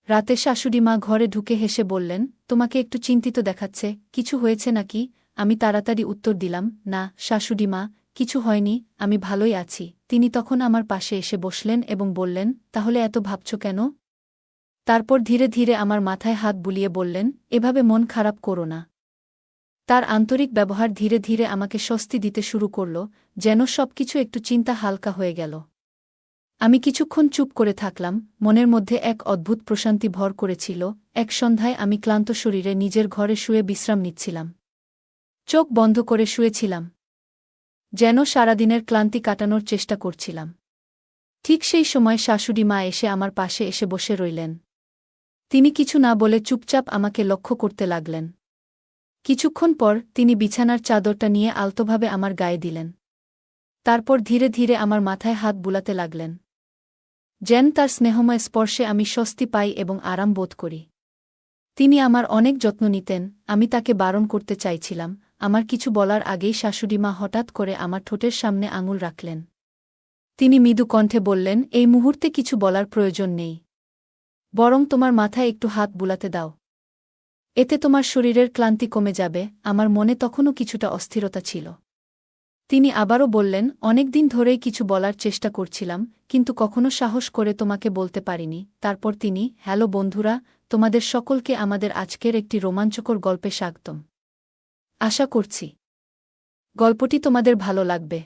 রাতে শাশুড়ি মা ঘরে ঢুকে হেসে বললেন, তোমাকে একটু চিন্তিত দেখাচ্ছে, কিছু হয়েছে নাকি? আমি তাড়াতাড়ি উত্তর দিলাম, না শাশুড়ি মা, কিছু হয়নি, আমি ভালোই আছি। তিনি তখন আমার পাশে এসে বসলেন এবং বললেন, তাহলে এত ভাবছ কেন? তারপর ধীরে ধীরে আমার মাথায় হাত বুলিয়ে বললেন, এভাবে মন খারাপ করো না। তার আন্তরিক ব্যবহার ধীরে ধীরে আমাকে স্বস্তি দিতে শুরু করল, যেন সবকিছু একটু চিন্তা হালকা হয়ে গেল। আমি কিছুক্ষণ চুপ করে থাকলাম, মনের মধ্যে এক অদ্ভুত প্রশান্তি ভর করেছিল। এক সন্ধ্যায় আমি ক্লান্ত শরীরে নিজের ঘরে শুয়ে বিশ্রাম নিচ্ছিলাম। চোখ বন্ধ করে শুয়েছিলাম, যেন সারাদিনের ক্লান্তি কাটানোর চেষ্টা করছিলাম। ঠিক সেই সময় শাশুড়ি মা এসে আমার পাশে এসে বসে রইলেন। তিনি কিছু না বলে চুপচাপ আমাকে লক্ষ্য করতে লাগলেন। কিছুক্ষণ পর তিনি বিছানার চাদরটা নিয়ে আলতোভাবে আমার গায়ে দিলেন। তারপর ধীরে ধীরে আমার মাথায় হাত বুলাতে লাগলেন। যেন তার স্নেহময় স্পর্শে আমি স্বস্তি পাই এবং আরাম বোধ করি। তিনি আমার অনেক যত্ন নিতেন, আমি তাকে বারণ করতে চাইছিলাম। আমার কিছু বলার আগেই শাশুড়িমা হঠাৎ করে আমার ঠোঁটের সামনে আঙুল রাখলেন। তিনি মৃদু কণ্ঠে বললেন, এই মুহূর্তে কিছু বলার প্রয়োজন নেই, বরং তোমার মাথায় একটু হাত বুলাতে দাও। এতে তোমার শরীরের ক্লান্তি কমে যাবে। আমার মনে তখনও কিছুটা অস্থিরতা ছিল। তিনি আবারও বললেন, অনেকদিন ধরেই কিছু বলার চেষ্টা করছিলাম, কিন্তু কখনো সাহস করে তোমাকে বলতে পারিনি। তারপর তিনি, হ্যালো বন্ধুরা, তোমাদের সকলকে আমাদের আজকের একটি রোমাঞ্চকর গল্পে স্বাগতম। আশা করছি গল্পটি তোমাদের ভালো লাগবে।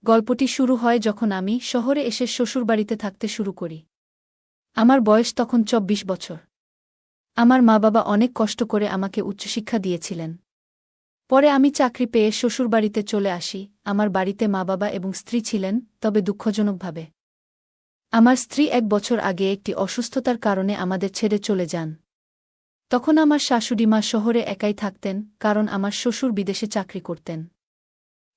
গল্পটি শুরু হয় যখন আমি শহরে এসে শ্বশুরবাড়িতে থাকতে শুরু করি। আমার বয়স তখন ২৪ বছর। আমার মা-বাবা অনেক কষ্ট করে আমাকে উচ্চশিক্ষা দিয়েছিলেন। পরে আমি চাকরি পেয়ে শ্বশুরবাড়িতে চলে আসি। আমার বাড়িতে মা-বাবা এবং স্ত্রী ছিলেন, তবে দুঃখজনকভাবে আমার স্ত্রী ১ বছর আগে একটি অসুস্থতার কারণে আমাদের ছেড়ে চলে যান। তখন আমার শাশুড়িমা শহরে একাই থাকতেন, কারণ আমার শ্বশুর বিদেশে চাকরি করতেন।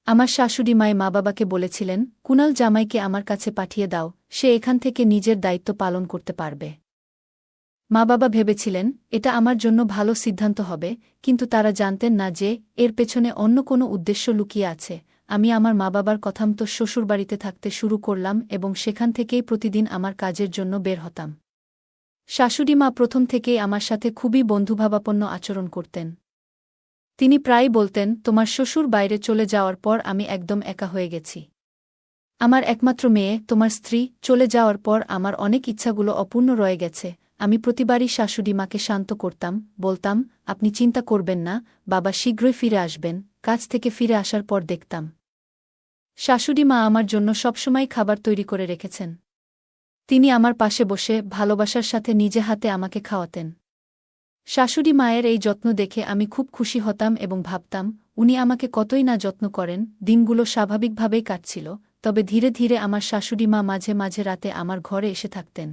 আমার শাশুড়িমায় মা-বাবাকে বলেছিলেন, কুনাল জামাইকে আমার কাছে পাঠিয়ে দাও, সে এখান থেকে নিজের দায়িত্ব পালন করতে পারবে। মা-বাবা ভেবেছিলেন এটা আমার জন্য ভালো সিদ্ধান্ত হবে, কিন্তু তারা জানতেন না যে এর পেছনে অন্য কোনো উদ্দেশ্য লুকিয়ে আছে। আমি আমার মা-বাবার কথামতো শ্বশুরবাড়িতে থাকতে শুরু করলাম এবং সেখান থেকেই প্রতিদিন আমার কাজের জন্য বের হতাম। শাশুড়িমা প্রথম থেকেই আমার সাথে খুবই বন্ধুভাবাপন্ন আচরণ করতেন। তিনি প্রায়ই বলতেন, তোমার শ্বশুর বাইরে চলে যাওয়ার পর আমি একদম একা হয়ে গেছি। আমার একমাত্র মেয়ে, তোমার স্ত্রী, চলে যাওয়ার পর আমার অনেক ইচ্ছাগুলো অপূর্ণ রয়ে গেছে। আমি প্রতিবারই শাশুড়িমাকে শান্ত করতাম, বলতাম, আপনি চিন্তা করবেন না, বাবা শীঘ্রই ফিরে আসবেন। কাজ থেকে ফিরে আসার পর দেখতাম শাশুড়িমা আমার জন্য সবসময় খাবার তৈরি করে রেখেছেন। তিনি আমার পাশে বসে ভালোবাসার সাথে নিজে হাতে আমাকে খাওয়াতেন। শাশুড়ি মায়ের এই যত্ন দেখে আমি খুব খুশি হতাম এবং ভাবতাম, উনি আমাকে কতই না যত্ন করেন। দিনগুলো স্বাভাবিকভাবেই কাটছিল, তবে ধীরে ধীরে আমার শাশুড়িমা মাঝে মাঝে রাতে আমার ঘরে এসে থাকতেন।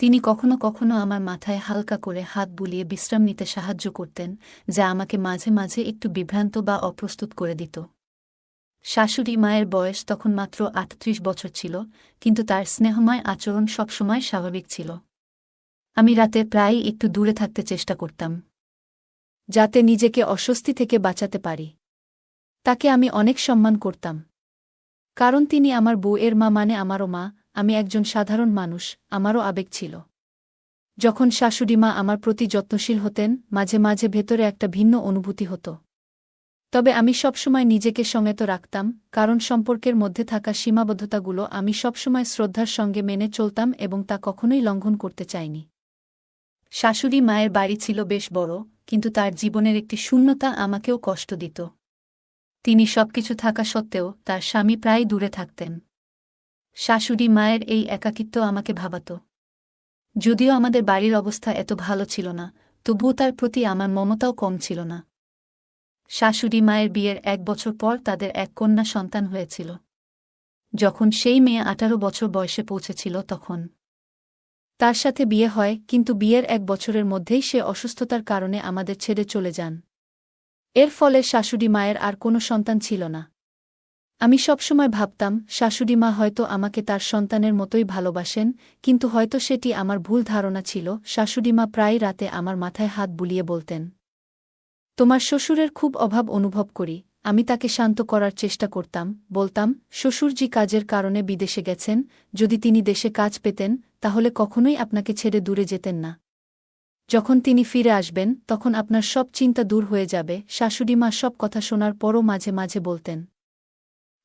তিনি কখনো কখনো আমার মাথায় হালকা করে হাত বুলিয়ে বিশ্রাম নিতে সাহায্য করতেন, যা আমাকে মাঝে মাঝে একটু বিভ্রান্ত বা অপ্রস্তুত করে দিত। শাশুড়ি মায়ের বয়স তখন মাত্র ৩৮ বছর ছিল, কিন্তু তার স্নেহময় আচরণ সবসময় স্বাভাবিক ছিল। আমি রাতে প্রায়ই একটু দূরে থাকতে চেষ্টা করতাম, যাতে নিজেকে অস্বস্তি থেকে বাঁচাতে পারি। তাকে আমি অনেক সম্মান করতাম, কারণ তিনি আমার বউয়ের মা, মানে আমারও মা। আমি একজন সাধারণ মানুষ, আমারও আবেগ ছিল। যখন শাশুড়িমা আমার প্রতি যত্নশীল হতেন, মাঝে মাঝে ভেতরে একটা ভিন্ন অনুভূতি হতো। তবে আমি সবসময় নিজেকে সংযত রাখতাম, কারণ সম্পর্কের মধ্যে থাকা সীমাবদ্ধতাগুলো আমি সবসময় শ্রদ্ধার সঙ্গে মেনে চলতাম এবং তা কখনোই লঙ্ঘন করতে চাইনি। শাশুড়ি মায়ের বাড়ি ছিল বেশ বড়, কিন্তু তার জীবনের একটি শূন্যতা আমাকেও কষ্ট দিত। তিনি সবকিছু থাকা সত্ত্বেও তার স্বামী প্রায় দূরে থাকতেন। শাশুড়ি মায়ের এই একাকিত্ব আমাকে ভাবাত। যদিও আমাদের বাড়ির অবস্থা এত ভালো ছিল না, তবুও তার প্রতি আমার মমতাও কম ছিল না। শাশুড়ি মায়ের বিয়ের ১ বছর পর তাদের এক কন্যা সন্তান হয়েছিল। যখন সেই মেয়ে ১৮ বছর বয়সে পৌঁছেছিল তখন তার সাথে বিয়ে হয়, কিন্তু বিয়ের ১ বছরের মধ্যেই সে অসুস্থতার কারণে আমাদের ছেড়ে চলে যান। এর ফলে শাশুড়ি মায়ের আর কোনো সন্তান ছিল না। আমি সবসময় ভাবতাম, শাশুড়িমা হয়তো আমাকে তার সন্তানের মতোই ভালোবাসেন, কিন্তু হয়তো সেটি আমার ভুল ধারণা ছিল। শাশুড়িমা প্রায় রাতে আমার মাথায় হাত বুলিয়ে বলতেন, তোমার শ্বশুরের খুব অভাব অনুভব করি। আমি তাকে শান্ত করার চেষ্টা করতাম, বলতাম, শ্বশুরজি কাজের কারণে বিদেশে গেছেন, যদি তিনি দেশে কাজ পেতেন তাহলে কখনোই আপনাকে ছেড়ে দূরে যেতেন না। যখন তিনি ফিরে আসবেন তখন আপনার সব চিন্তা দূর হয়ে যাবে। শাশুড়িমা সব কথা শোনার পরও মাঝে মাঝে বলতেন,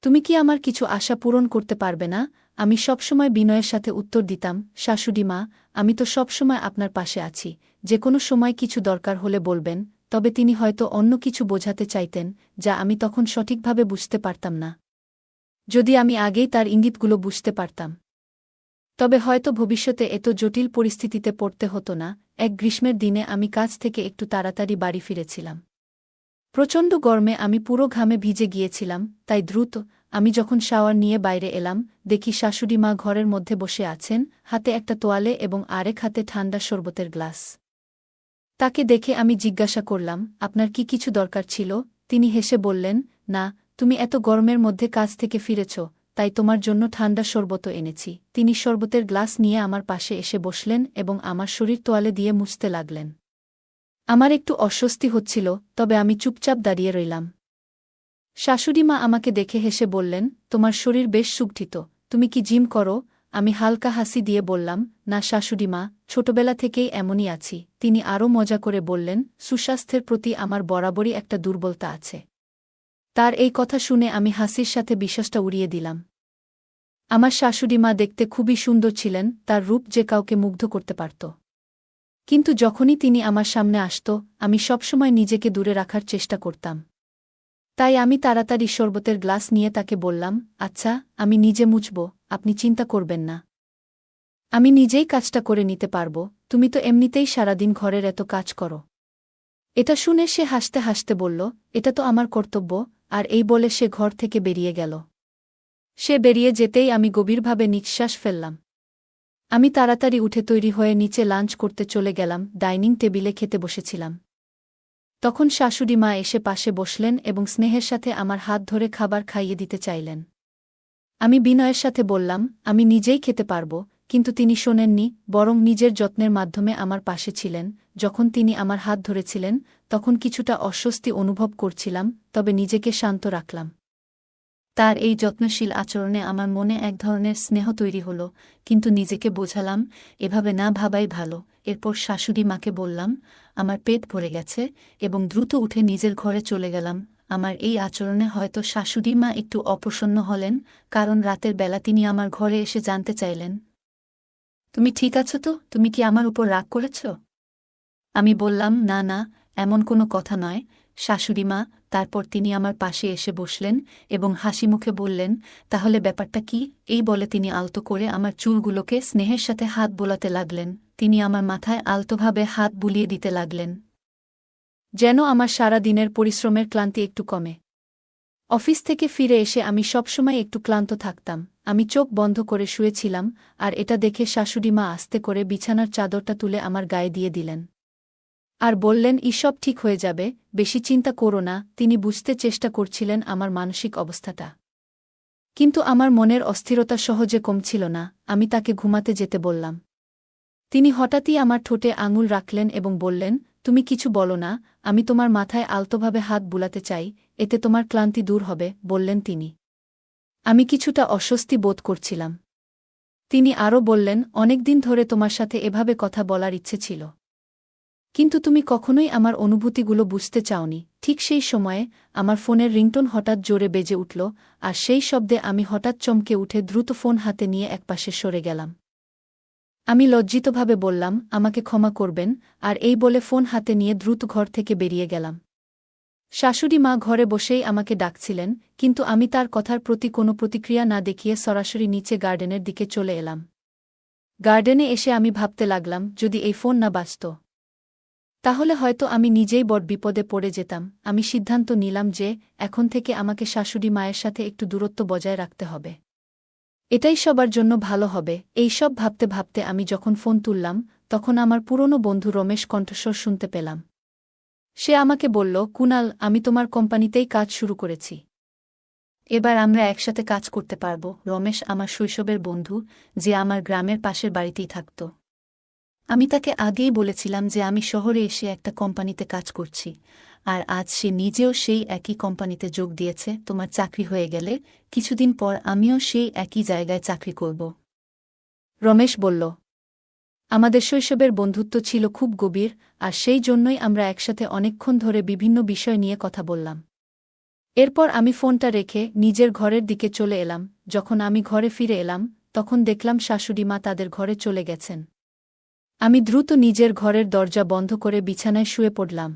তুমি কি আমার কিছু আশা পূরণ করতে পারবে না? আমি সবসময় বিনয়ের সাথে উত্তর দিতাম, শাশুড়িমা, আমি তো সবসময় আপনার পাশে আছি, যে কোনো সময় কিছু দরকার হলে বলবেন। তবে তিনি হয়তো অন্য কিছু বোঝাতে চাইতেন, যা আমি তখন সঠিকভাবে বুঝতে পারতাম না। যদি আমি আগেই তার ইঙ্গিতগুলো বুঝতে পারতাম, তবে হয়তো ভবিষ্যতে এত জটিল পরিস্থিতিতে পড়তে হতো না। এক গ্রীষ্মের দিনে আমি কাজ থেকে একটু তাড়াতাড়ি বাড়ি ফিরেছিলাম। প্রচণ্ড গরমে আমি পুরো ঘামে ভিজে গিয়েছিলাম, তাই দ্রুত আমি যখন শাওয়ার নিয়ে বাইরে এলাম, দেখি শাশুড়িমা ঘরের মধ্যে বসে আছেন, হাতে একটা তোয়ালে এবং আরেক হাতে ঠান্ডা শরবতের গ্লাস। তাকে দেখে আমি জিজ্ঞাসা করলাম, আপনার কি কিছু দরকার ছিল? তিনি হেসে বললেন, না, তুমি এত গরমের মধ্যে কাজ থেকে ফিরেছ, তাই তোমার জন্য ঠান্ডা শরবত এনেছি। তিনি শরবতের গ্লাস নিয়ে আমার পাশে এসে বসলেন এবং আমার শরীর তোয়ালে দিয়ে মুছতে লাগলেন। আমার একটু অস্বস্তি হচ্ছিল, তবে আমি চুপচাপ দাঁড়িয়ে রইলাম। শাশুড়িমা আমাকে দেখে হেসে বললেন, তোমার শরীর বেশ সুগঠিত, তুমি কি জিম করো? আমি হালকা হাসি দিয়ে বললাম, না শাশুড়িমা, ছোটবেলা থেকেই এমনই আছি। তিনি আরও মজা করে বললেন, সুস্বাস্থ্যের প্রতি আমার বরাবরই একটা দুর্বলতা আছে। তার এই কথা শুনে আমি হাসির সাথে বিশ্বাসটা উড়িয়ে দিলাম। আমার শাশুড়িমা দেখতে খুবই সুন্দর ছিলেন, তার রূপ যে কাউকে মুগ্ধ করতে পারত। কিন্তু যখনই তিনি আমার সামনে আসত, আমি সবসময় নিজেকে দূরে রাখার চেষ্টা করতাম। তাই আমি তাড়াতাড়ি শরবতের গ্লাস নিয়ে তাকে বললাম, আচ্ছা, আমি নিজে মুছব, আপনি চিন্তা করবেন না। আমি নিজেই কাজটা করে নিতে পারব, তুমি তো এমনিতেই সারাদিন ঘরের এত কাজ করো। এটা শুনে সে হাসতে হাসতে বলল, এটা তো আমার কর্তব্য, আর এই বলে সে ঘর থেকে বেরিয়ে গেল। সে বেরিয়ে যেতেই আমি গভীরভাবে নিঃশ্বাস ফেললাম। আমি তাড়াতাড়ি উঠে তৈরি হয়ে নিচে লাঞ্চ করতে চলে গেলাম, ডাইনিং টেবিলে খেতে বসেছিলাম। তখন শাশুড়ি মা এসে পাশে বসলেন এবং স্নেহের সাথে আমার হাত ধরে খাবার খাইয়ে দিতে চাইলেন। আমি বিনয়ের সাথে বললাম, আমি নিজেই খেতে পারব, কিন্তু তিনি শোনেননি, বরং নিজের যত্নের মাধ্যমে আমার পাশে ছিলেন। যখন তিনি আমার হাত ধরেছিলেন, তখন কিছুটা অস্বস্তি অনুভব করছিলাম, তবে নিজেকে শান্ত রাখলাম। তার এই যত্নশীল আচরণে আমার মনে এক ধরনের স্নেহ তৈরি হলো, কিন্তু নিজেকে বোঝালাম এভাবে না ভাবাই ভালো। এরপর শাশুড়ি মাকে বললাম, আমার পেট ভরে গেছে, এবং দ্রুত উঠে নিজের ঘরে চলে গেলাম। আমার এই আচরণে হয়তো শাশুড়ি মা একটু অপ্রসন্ন হলেন, কারণ রাতের বেলা তিনি আমার ঘরে এসে জানতে চাইলেন, তুমি ঠিক আছো তো? তুমি কি আমার উপর রাগ করেছ? আমি বললাম, না না, এমন কোনো কথা নয় শাশুড়িমা। তারপর তিনি আমার পাশে এসে বসলেন এবং হাসিমুখে বললেন, তাহলে ব্যাপারটা কি? এই বলে তিনি আলতো করে আমার চুলগুলোকে স্নেহের সাথে হাত বোলাতে লাগলেন। তিনি আমার মাথায় আলতোভাবে হাত বুলিয়ে দিতে লাগলেন, যেন আমার সারা দিনের পরিশ্রমের ক্লান্তি একটু কমে। অফিস থেকে ফিরে এসে আমি সবসময় একটু ক্লান্ত থাকতাম। আমি চোখ বন্ধ করে শুয়েছিলাম, আর এটা দেখে শাশুড়ি মা আস্তে করে বিছানার চাদরটা তুলে আমার গায়ে দিয়ে দিলেন। আর বললেন, সব ঠিক হয়ে যাবে, বেশি চিন্তা করো না। তিনি বুঝতে চেষ্টা করছিলেন আমার মানসিক অবস্থাটা। কিন্তু আমার মনের অস্থিরতা সহজে কমছিল না। আমি তাকে ঘুমাতে যেতে বললাম। তিনি হঠাৎই আমার ঠোঁটে আঙুল রাখলেন এবং বললেন, তুমি কিছু বলো না, আমি তোমার মাথায় আলতোভাবে হাত বুলাতে চাই, এতে তোমার ক্লান্তি দূর হবে, বললেন তিনি। আমি কিছুটা অস্বস্তি বোধ করছিলাম। তিনি আরও বললেন, অনেকদিন ধরে তোমার সাথে এভাবে কথা বলার ইচ্ছে ছিল, কিন্তু তুমি কখনোই আমার অনুভূতিগুলো বুঝতে চাওনি। ঠিক সেই সময়ে আমার ফোনের রিংটোন হঠাৎ জোরে বেজে উঠল, আর সেই শব্দে আমি হঠাৎ চমকে উঠে দ্রুত ফোন হাতে নিয়ে একপাশে সরে গেলাম। আমি লজ্জিতভাবে বললাম, আমাকে ক্ষমা করবেন, আর এই বলে ফোন হাতে নিয়ে দ্রুত ঘর থেকে বেরিয়ে গেলাম। শাশুড়ি মা ঘরে বসেই আমাকে ডাকছিলেন, কিন্তু আমি তার কথার প্রতি কোনো প্রতিক্রিয়া না দেখিয়ে সরাসরি নিচে গার্ডেনের দিকে চলে এলাম। গার্ডেনে এসে আমি ভাবতে লাগলাম, যদি এই ফোন না বাজত, তাহলে হয়তো আমি নিজেই বড় বিপদে পড়ে যেতাম। আমি সিদ্ধান্ত নিলাম যে এখন থেকে আমাকে শাশুড়ি মায়ের সাথে একটু দূরত্ব বজায় রাখতে হবে। এটাই সবার জন্য ভালো হবে। এই সব ভাবতে ভাবতে আমি যখন ফোন তুললাম, তখন আমার পুরনো বন্ধু রমেশ কণ্ঠস্বর শুনতে পেলাম। সে আমাকে বলল, কুনাল, আমি তোমার কোম্পানিতেই কাজ শুরু করেছি। এবার আমরা একসাথে কাজ করতে পারব। রমেশ আমার শৈশবের বন্ধু, যে আমার গ্রামের পাশের বাড়িতেই থাকত। আমি তাকে আগেই বলেছিলাম যে আমি শহরে এসে একটা কোম্পানিতে কাজ করছি, আর আজ সে নিজেও সেই একই কোম্পানিতে যোগ দিয়েছে। তোমার চাকরি হয়ে গেলে কিছুদিন পর আমিও সেই একই জায়গায় চাকরি করব। রমেশ বলল, আমাদের শৈশবের বন্ধুত্ব ছিল খুব গভীর, আর সেই জন্যই আমরা একসাথে অনেকক্ষণ ধরে বিভিন্ন বিষয় নিয়ে কথা বললাম। এরপর আমি ফোনটা রেখে নিজের ঘরের দিকে চলে এলাম। যখন আমি ঘরে ফিরে এলাম, তখন দেখলাম শাশুড়ি মা তাদের ঘরে চলে গেছেন। আমি দ্রুত নিজের ঘরের দরজা বন্ধ করে বিছানায় শুয়ে পড়লাম।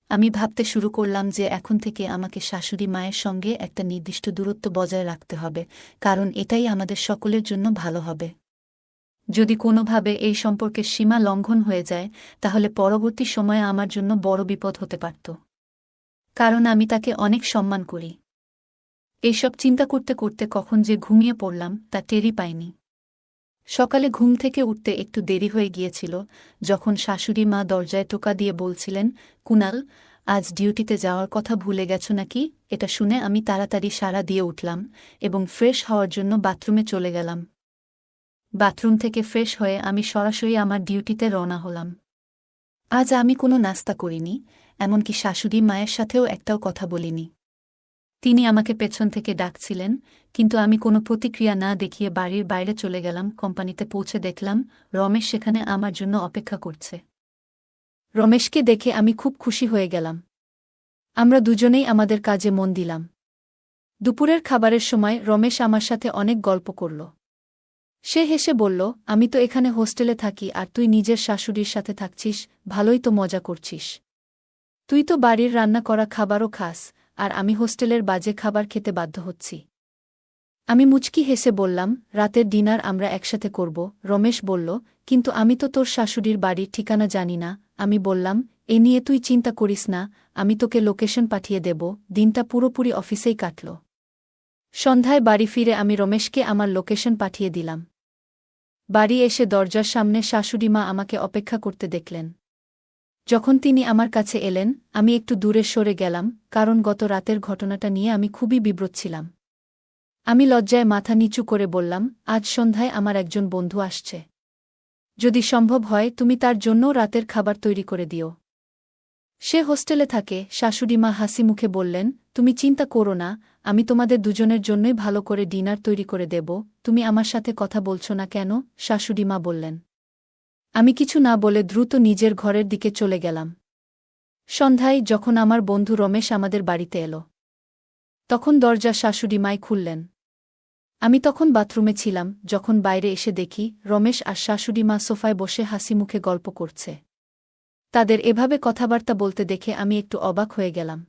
আমি ভাবতে শুরু করলাম যে এখন থেকে আমাকে শাশুড়ি মায়ের সঙ্গে একটা নির্দিষ্ট দূরত্ব বজায় রাখতে হবে, কারণ এটাই আমাদের সকলের জন্য ভালো হবে। যদি কোনোভাবে এই সম্পর্কের সীমা লঙ্ঘন হয়ে যায়, তাহলে পরবর্তী সময়ে আমার জন্য বড় বিপদ হতে পারত, কারণ আমি তাকে অনেক সম্মান করি। এইসব চিন্তা করতে করতে কখন যে ঘুমিয়ে পড়লাম তা টেরই পাইনি। সকালে ঘুম থেকে উঠতে একটু দেরি হয়ে গিয়েছিল, যখন শাশুড়ি মা দরজায় টোকা দিয়ে বলছিলেন, কুনাল, আজ ডিউটিতে যাওয়ার কথা ভুলে গেছ নাকি? এটা শুনে আমি তাড়াতাড়ি সাড়া দিয়ে উঠলাম এবং ফ্রেশ হওয়ার জন্য বাথরুমে চলে গেলাম। বাথরুম থেকে ফ্রেশ হয়ে আমি সরাসরি আমার ডিউটিতে রওনা হলাম। আজ আমি কোনো নাস্তা করিনি, এমনকি শাশুড়ি মায়ের সাথেও একটাও কথা বলিনি। তিনি আমাকে পেছন থেকে ডাকছিলেন, কিন্তু আমি কোনো প্রতিক্রিয়া না দেখিয়ে বাড়ির বাইরে চলে গেলাম। কোম্পানিতে পৌঁছে দেখলাম রমেশ সেখানে আমার জন্য অপেক্ষা করছে। রমেশকে দেখে আমি খুব খুশি হয়ে গেলাম। আমরা দুজনেই আমাদের কাজে মন দিলাম। দুপুরের খাবারের সময় রমেশ আমার সাথে অনেক গল্প করল। সে হেসে বলল, আমি তো এখানে হোস্টেলে থাকি আর তুই নিজের শাশুড়ির সাথে থাকছিস, ভালোই তো মজা করছিস। তুই তো বাড়ির রান্না করা খাবারও খাস, আর আমি হোস্টেলের বাজে খাবার খেতে বাধ্য হচ্ছি। আমি মুচকি হেসে বললাম, রাতের ডিনার আমরা একসাথে করব। রমেশ বলল, কিন্তু আমি তো তোর শাশুড়ির বাড়ির ঠিকানা জানি না। আমি বললাম, এ নিয়ে তুই চিন্তা করিস না, আমি তোকে লোকেশন পাঠিয়ে দেব। দিনটা পুরোপুরি অফিসেই কাটল। সন্ধ্যায় বাড়ি ফিরে আমি রমেশকে আমার লোকেশন পাঠিয়ে দিলাম। বাড়ি এসে দরজার সামনে শাশুড়িমা আমাকে অপেক্ষা করতে দেখলেন। যখন তিনি আমার কাছে এলেন, আমি একটু দূরে সরে গেলাম, কারণ গত রাতের ঘটনাটা নিয়ে আমি খুবই বিব্রত ছিলাম। আমি লজ্জায় মাথা নিচু করে বললাম, আজ সন্ধ্যায় আমার একজন বন্ধু আসছে। যদি সম্ভব হয় তুমি তার জন্যও রাতের খাবার তৈরি করে দিও। সে হোস্টেলে থাকে। শাশুড়িমা হাসি মুখে বললেন, তুমি চিন্তা করো না, আমি তোমাদের দুজনের জন্যই ভালো করে ডিনার তৈরি করে দেব। তুমি আমার সাথে কথা বলছো না কেন? শাশুড়িমা বললেন। আমি কিছু না বলে দ্রুত নিজের ঘরের দিকে চলে গেলাম। সন্ধ্যায় যখন আমার বন্ধু রমেশ আমাদের বাড়িতে এলো, তখন দরজা শাশুড়িমাই খুললেন। আমি তখন বাথরুমে ছিলাম। যখন বাইরে এসে দেখি রমেশ আর শাশুড়িমা সোফায় বসে হাসিমুখে গল্প করছে। তাদের এভাবে কথাবার্তা বলতে দেখে আমি একটু অবাক হয়ে গেলাম।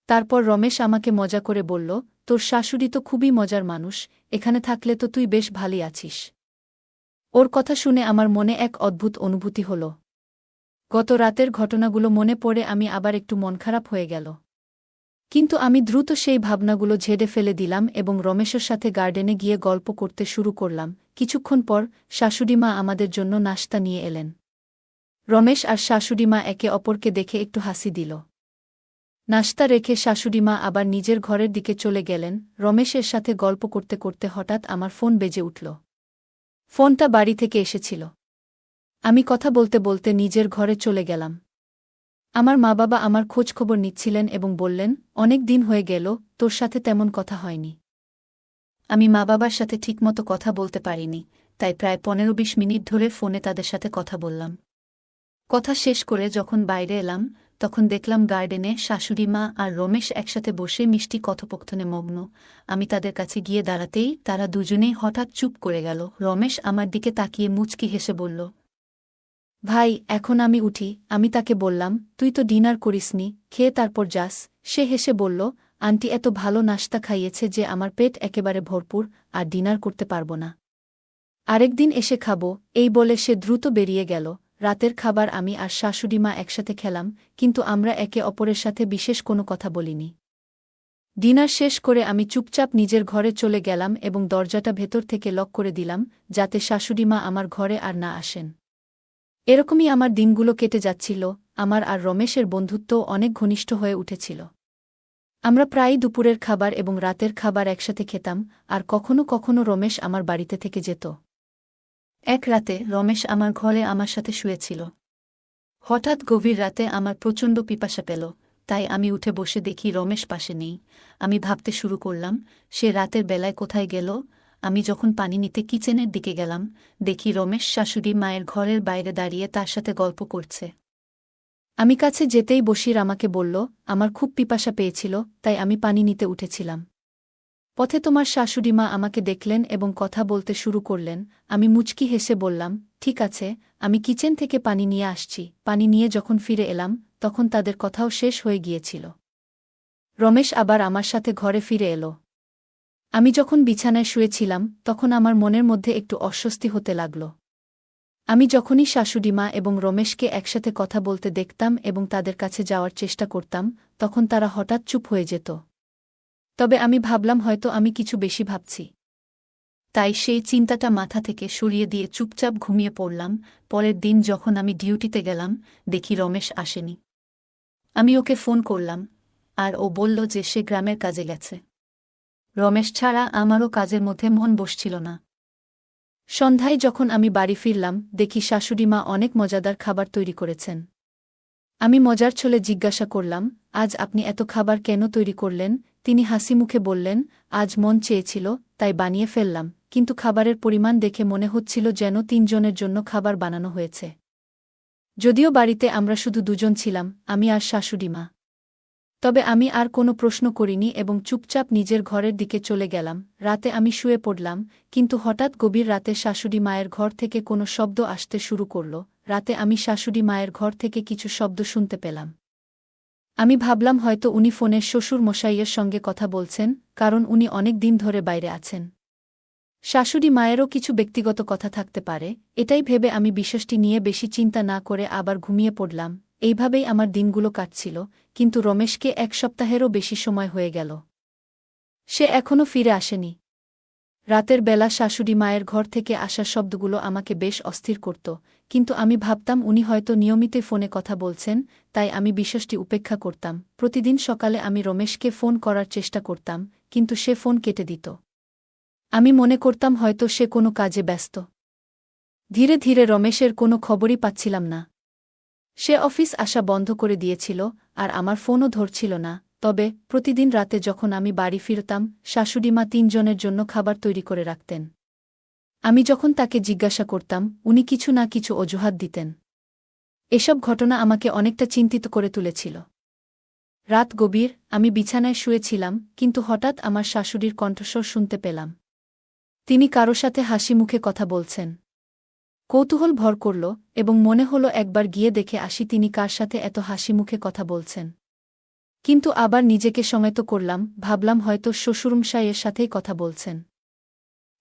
তারপর রমেশ আমাকে মজা করে বলল, তোর শাশুড়ি তো খুবই মজার মানুষ, এখানে থাকলে তো তুই বেশ ভালোই আছিস। ওর কথা শুনে আমার মনে এক অদ্ভুত অনুভূতি হল। গত রাতের ঘটনাগুলো মনে পড়ে আমি আবার একটু মন খারাপ হয়ে গেল। কিন্তু আমি দ্রুত সেই ভাবনাগুলো ঝেড়ে ফেলে দিলাম এবং রমেশের সাথে গার্ডেনে গিয়ে গল্প করতে শুরু করলাম। কিছুক্ষণ পর শাশুড়িমা আমাদের জন্য নাশতা নিয়ে এলেন। রমেশ আর শাশুড়িমা একে অপরকে দেখে একটু হাসি দিল। নাশতা রেখে শাশুড়িমা আবার নিজের ঘরের দিকে চলে গেলেন। রমেশের সাথে গল্প করতে করতে হঠাৎ আমার ফোন বেজে উঠল। ফোনটা বাড়ি থেকে এসেছিল। আমি কথা বলতে বলতে নিজের ঘরে চলে গেলাম। আমার মা-বাবা আমার খোঁজখবর নিচ্ছিলেন এবং বললেন, অনেক দিন হয়ে গেল, তোর সাথে তেমন কথা হয়নি। আমি মা-বাবার সাথে ঠিকমতো কথা বলতে পারিনি, তাই প্রায় 15-20 মিনিট ধরে ফোনে তাদের সাথে কথা বললাম। কথা শেষ করে যখন বাইরে এলাম, তখন দেখলাম গার্ডেনে শাশুড়িমা আর রমেশ একসাথে বসে মিষ্টি কথোপকথনে মগ্ন। আমি তাদের কাছে গিয়ে দাঁড়াতেই তারা দুজনেই হঠাৎ চুপ করে গেল। রমেশ আমার দিকে তাকিয়ে মুচকি হেসে বলল, ভাই, এখন আমি উঠি। আমি তাকে বললাম, তুই তো ডিনার করিসনি, খেয়ে তারপর যাস। সে হেসে বলল, আন্টি এত ভালো নাশতা খাইয়েছে যে আমার পেট একেবারে ভরপুর, আর ডিনার করতে পারব না। আরেকদিন এসে খাবো। এই বলে সে দ্রুত বেরিয়ে গেল। রাতের খাবার আমি আর শাশুড়িমা একসাথে খেলাম, কিন্তু আমরা একে অপরের সাথে বিশেষ কোনো কথা বলিনি। ডিনার শেষ করে আমি চুপচাপ নিজের ঘরে চলে গেলাম এবং দরজাটা ভেতর থেকে লক করে দিলাম, যাতে শাশুড়িমা আমার ঘরে আর না আসেন। এরকমই আমার দিনগুলো কেটে যাচ্ছিল। আমার আর রমেশের বন্ধুত্বও অনেক ঘনিষ্ঠ হয়ে উঠেছিল। আমরা প্রায়ই দুপুরের খাবার এবং রাতের খাবার একসাথে খেতাম, আর কখনো কখনো রমেশ আমার বাড়িতে থেকে যেত। এক রাতে রমেশ আমার ঘরে আমার সাথে শুয়েছিল। হঠাৎ গভীর রাতে আমার প্রচণ্ড পিপাসা পেল, তাই আমি উঠে বসে দেখি রমেশ পাশে নেই। আমি ভাবতে শুরু করলাম, সে রাতের বেলায় কোথায় গেল। আমি যখন পানি নিতে কিচেনের দিকে গেলাম, দেখি রমেশ শাশুড়ি মায়ের ঘরের বাইরে দাঁড়িয়ে তার সাথে গল্প করছে। আমি কাছে যেতেই বশির আমাকে বলল, আমার খুব পিপাসা পেয়েছিল, তাই আমি পানি নিতে উঠেছিলাম। পথে তোমার শাশুড়িমা আমাকে দেখলেন এবং কথা বলতে শুরু করলেন। আমি মুচকি হেসে বললাম, ঠিক আছে, আমি কিচেন থেকে পানি নিয়ে আসছি। পানি নিয়ে যখন ফিরে এলাম, তখন তাদের কথাও শেষ হয়ে গিয়েছিল। রমেশ আবার আমার সাথে ঘরে ফিরে এলো। আমি যখন বিছানায় শুয়েছিলাম, তখন আমার মনের মধ্যে একটু অস্বস্তি হতে লাগল। আমি যখনই শাশুড়িমা এবং রমেশকে একসাথে কথা বলতে দেখতাম এবং তাদের কাছে যাওয়ার চেষ্টা করতাম, তখন তারা হঠাৎ চুপ হয়ে যেত। তবে আমি ভাবলাম হয়তো আমি কিছু বেশি ভাবছি। তাই সেই চিন্তাটা মাথা থেকে সরিয়ে দিয়ে চুপচাপ ঘুমিয়ে পড়লাম। পরের দিন যখন আমি ডিউটিতে গেলাম, দেখি রমেশ আসেনি। আমি ওকে ফোন করলাম, আর ও বলল যে সে গ্রামের কাজে গেছে। রমেশ ছাড়া আমারও কাজের মধ্যে মন বসছিল না। সন্ধ্যায় যখন আমি বাড়ি ফিরলাম, দেখি শাশুড়িমা অনেক মজাদার খাবার তৈরি করেছেন। আমি মজার ছলে জিজ্ঞাসা করলাম, আজ আপনি এত খাবার কেন তৈরি করলেন? তিনি হাসিমুখে বললেন, আজ মন চেয়েছিল, তাই বানিয়ে ফেললাম। কিন্তু খাবারের পরিমাণ দেখে মনে হচ্ছিল যেন 3 জনের জন্য খাবার বানানো হয়েছে। যদিও বাড়িতে আমরা শুধু দুজন ছিলাম, আমি আর শাশুড়িমা। তবে আমি আর কোনো প্রশ্ন করিনি এবং চুপচাপ নিজের ঘরের দিকে চলে গেলাম। রাতে আমি শুয়ে পড়লাম, কিন্তু হঠাৎ গভীর রাতে শাশুড়ি মায়ের ঘর থেকে কোনো শব্দ আসতে শুরু করল। রাতে আমি শাশুড়ি মায়ের ঘর থেকে কিছু শব্দ শুনতে পেলাম। আমি ভাবলাম হয়তো উনি ফোনের শ্বশুর মশাইয়ের সঙ্গে কথা বলছেন, কারণ উনি অনেক দিন ধরে বাইরে আছেন। শাশুড়ি মায়েরও কিছু ব্যক্তিগত কথা থাকতে পারে, এটাই ভেবে আমি বিষয়টি নিয়ে বেশি চিন্তা না করে আবার ঘুমিয়ে পড়লাম। এইভাবেই আমার দিনগুলো কাটছিল, কিন্তু রমেশকে 1 সপ্তাহেরও বেশি সময় হয়ে গেল। সে এখনও ফিরে আসেনি। রাতের বেলা শাশুড়ি মায়ের ঘর থেকে আসা শব্দগুলো আমাকে বেশ অস্থির করত, কিন্তু আমি ভাবতাম উনি হয়তো নিয়মিতই ফোনে কথা বলছেন, তাই আমি বিষয়টি উপেক্ষা করতাম। প্রতিদিন সকালে আমি রমেশকে ফোন করার চেষ্টা করতাম, কিন্তু সে ফোন কেটে দিত। আমি মনে করতাম হয়তো সে কোনো কাজে ব্যস্ত। ধীরে ধীরে রমেশের কোনো খবরই পাচ্ছিলাম না। সে অফিস আসা বন্ধ করে দিয়েছিল, আর আমার ফোনও ধরছিল না। তবে প্রতিদিন রাতে যখন আমি বাড়ি ফিরতাম, শাশুড়িমা 3 জনের জন্য খাবার তৈরি করে রাখতেন। আমি যখন তাকে জিজ্ঞাসা করতাম, উনি কিছু না কিছু অজুহাত দিতেন। এসব ঘটনা আমাকে অনেকটা চিন্তিত করে তুলেছিল। রাত গভীর, আমি বিছানায় শুয়েছিলাম, কিন্তু হঠাৎ আমার শাশুড়ির কণ্ঠস্বর শুনতে পেলাম। তিনি কারো সাথে হাসি মুখে কথা বলছেন। কৌতূহল ভর করল, এবং মনে হলো একবার গিয়ে দেখে আসি তিনি কার সাথে এত হাসি মুখে কথা বলছেন। কিন্তু আবার নিজেকে সংযত করলাম, ভাবলাম হয়তো শ্বশুরমশাইয়ের সাথেই কথা বলছেন।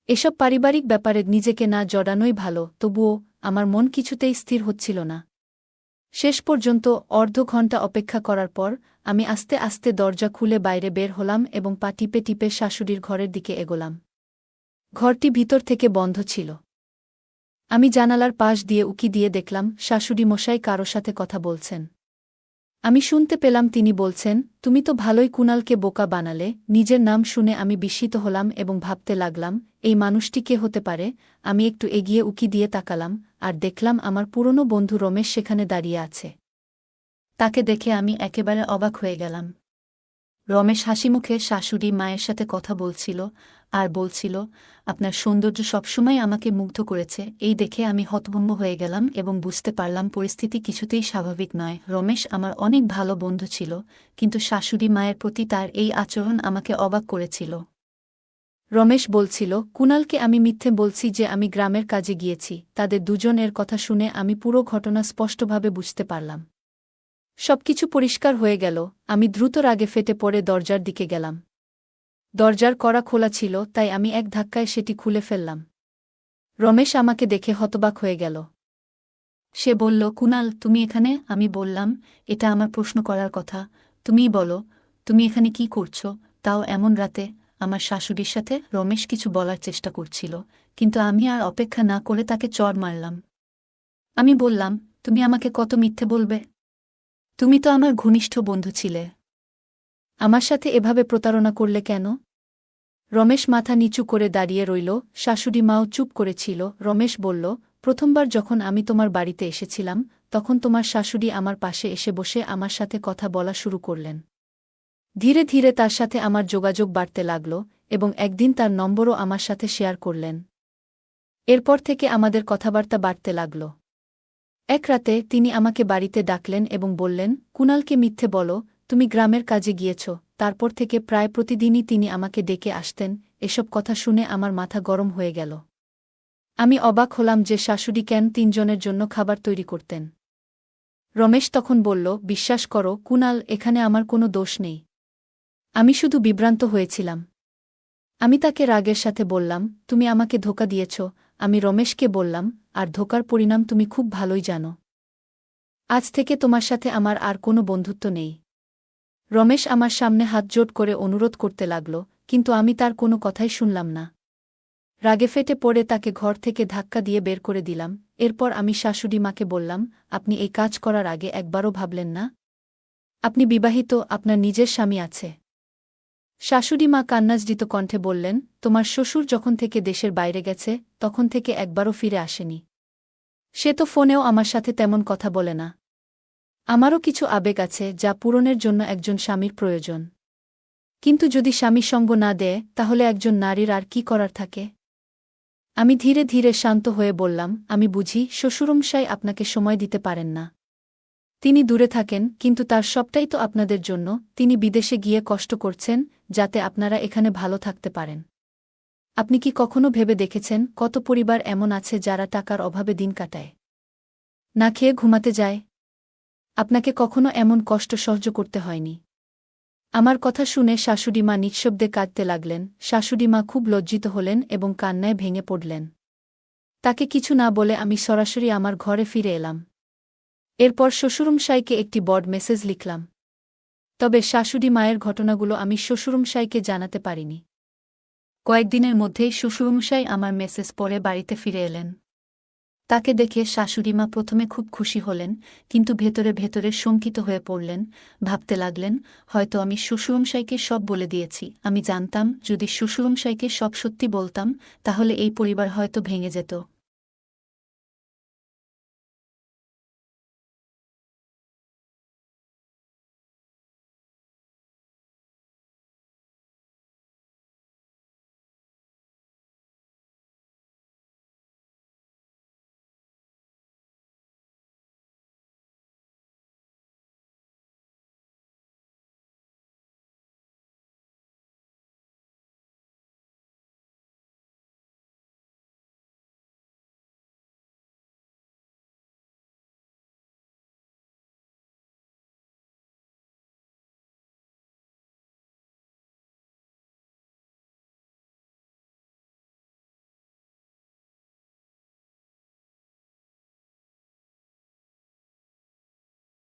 এসব পারিবারিক ব্যাপারে নিজেকে না জড়ানোই ভালো, তবুও আমার মন কিছুতেই স্থির হচ্ছিল না। শেষ পর্যন্ত অর্ধ ঘণ্টা অপেক্ষা করার পর আমি আস্তে আস্তে দরজা খুলে বাইরে বের হলাম এবং পা টিপে টিপে শাশুড়ির ঘরের দিকে এগোলাম। ঘরটি ভিতর থেকে বন্ধ ছিল। আমি জানালার পাশ দিয়ে উকি দিয়ে দেখলাম শাশুড়ি মশাই কারো সাথে কথা বলছেন। আমি শুনতে পেলাম তিনি বলছেন, তুমি তো ভালোই কুণালকে বোকা বানালে। নিজের নাম শুনে আমি বিস্মিত হলাম এবং ভাবতে লাগলাম, এই মানুষটি কে হতে পারে। আমি একটু এগিয়ে উকি দিয়ে তাকালাম, আর দেখলাম আমার পুরনো বন্ধু রমেশ সেখানে দাঁড়িয়ে আছে। তাকে দেখে আমি একেবারে অবাক হয়ে গেলাম। রমেশ হাসিমুখে শাশুড়ি মায়ের সাথে কথা বলছিল, আর বলছিল, আপনার সৌন্দর্য সবসময় আমাকে মুগ্ধ করেছে। এই দেখে আমি হতভম্ব হয়ে গেলাম এবং বুঝতে পারলাম পরিস্থিতি কিছুতেই স্বাভাবিক নয়। রমেশ আমার অনেক ভালো বন্ধু ছিল, কিন্তু শাশুড়ি মায়ের প্রতি তার এই আচরণ আমাকে অবাক করেছিল। রমেশ বলছিল, কুণালকে আমি মিথ্যে বলছি যে আমি গ্রামের কাজে গিয়েছি। তাদের দুজনের কথা শুনে আমি পুরো ঘটনা স্পষ্টভাবে বুঝতে পারলাম। সবকিছু পরিষ্কার হয়ে গেল। আমি দ্রুত রাগে ফেটে পড়ে দরজার দিকে গেলাম। দরজার কড়া খোলা ছিল, তাই আমি এক ধাক্কায় সেটি খুলে ফেললাম। রমেশ আমাকে দেখে হতবাক হয়ে গেল। সে বলল, কুণাল, তুমি এখানে? আমি বললাম, এটা আমার প্রশ্ন করার কথা। তুমিই বলো, তুমি এখানে কি করছো, তাও এমন রাতে, আমার শাশুড়ির সাথে? রমেশ কিছু বলার চেষ্টা করছিল, কিন্তু আমি আর অপেক্ষা না করে তাকে চড় মারলাম। আমি বললাম, তুমি আমাকে কত মিথ্যে বলবে? তুমি তো আমার ঘনিষ্ঠ বন্ধু ছিলে। আমার সাথে এভাবে প্রতারণা করলে কেন? রমেশ মাথা নিচু করে দাঁড়িয়ে রইল। শাশুড়ি মাও চুপ করেছিল। রমেশ বলল, প্রথমবার যখন আমি তোমার বাড়িতে এসেছিলাম, তখন তোমার শাশুড়ি আমার পাশে এসে বসে আমার সাথে কথা বলা শুরু করলেন। ধীরে ধীরে তার সাথে আমার যোগাযোগ বাড়তে লাগল, এবং একদিন তার নম্বরও আমার সাথে শেয়ার করলেন। এরপর থেকে আমাদের কথাবার্তা বাড়তে লাগল। এক রাতে তিনি আমাকে বাড়িতে ডাকলেন এবং বললেন, কুণালকে মিথ্যে বলো, তুমি গ্রামের কাজে গিয়েছ। তারপর থেকে প্রায় প্রতিদিনই তিনি আমাকে ডেকে আসতেন। এসব কথা শুনে আমার মাথা গরম হয়ে গেল। আমি অবাক হলাম যে শাশুড়ি কেন 3 জনের জন্য খাবার তৈরি করতেন। রমেশ তখন বলল, বিশ্বাস করো কুণাল, এখানে আমার কোনো দোষ নেই। আমি শুধু বিভ্রান্ত হয়েছিলাম। আমি তাকে রাগের সাথে বললাম, তুমি আমাকে ধোঁকা দিয়েছ। আমি রমেশকে বললাম, আর ধোঁকার পরিণাম তুমি খুব ভালোই জানো। আজ থেকে তোমার সাথে আমার আর কোনো বন্ধুত্ব নেই। রমেশ আমার সামনে হাতজোড় করে অনুরোধ করতে লাগল, কিন্তু আমি তার কোনো কথাই শুনলাম না। রাগে ফেটে পড়ে তাকে ঘর থেকে ধাক্কা দিয়ে বের করে দিলাম। এরপর আমি শাশুড়ি মাকে বললাম, আপনি এই কাজ করার আগে একবারও ভাবলেন না? আপনি বিবাহিত, আপনার নিজের স্বামী আছে। শাশুড়ি মা কান্নাজড়িত কণ্ঠে বললেন, তোমার শ্বশুর যখন থেকে দেশের বাইরে গেছে, তখন থেকে একবারও ফিরে আসেনি। সে তো ফোনেও আমার সাথে তেমন কথা বলে না। আমারও কিছু আবেগ আছে, যা পূরণের জন্য একজন স্বামীর প্রয়োজন। কিন্তু যদি স্বামী সঙ্গ না দেয়, তাহলে একজন নারীর আর কি করার থাকে? আমি ধীরে ধীরে শান্ত হয়ে বললাম, আমি বুঝি শ্বশুরমশাই আপনাকে সময় দিতে পারেন না। তিনি দূরে থাকেন, কিন্তু তার সবটাই তো আপনাদের জন্য। তিনি বিদেশে গিয়ে কষ্ট করছেন, যাতে আপনারা এখানে ভালো থাকতে পারেন। আপনি কি কখনো ভেবে দেখেছেন, কত পরিবার এমন আছে যারা টাকার অভাবে দিন কাটায়, না খেয়ে ঘুমাতে যায়? আপনাকে কখনো এমন কষ্ট সহ্য করতে হয়নি। আমার কথা শুনে শাশুড়িমা নিঃশব্দে কাঁদতে লাগলেন। শাশুড়িমা খুব লজ্জিত হলেন এবং কান্নায় ভেঙে পড়লেন। তাকে কিছু না বলে আমি সরাসরি আমার ঘরে ফিরে এলাম। এরপর শ্বশুরমশাইকে একটি বড় মেসেজ লিখলাম। তবে শাশুড়ি মায়ের ঘটনাগুলো আমি শ্বশুরমশাইকে জানাতে পারিনি। কয়েকদিনের মধ্যেই শ্বশুরমশাই আমার মেসেজ পড়ে বাড়িতে ফিরে এলেন। তাকে দেখে শাশুড়িমা প্রথমে খুব খুশি হলেন, কিন্তু ভেতরে ভেতরে শঙ্কিত হয়ে পড়লেন। ভাবতে লাগলেন, হয়তো আমি শ্বশুরমশাইকে সব বলে দিয়েছি। আমি জানতাম, যদি শ্বশুরমশাইকে সব সত্যি বলতাম, তাহলে এই পরিবার হয়তো ভেঙে যেত।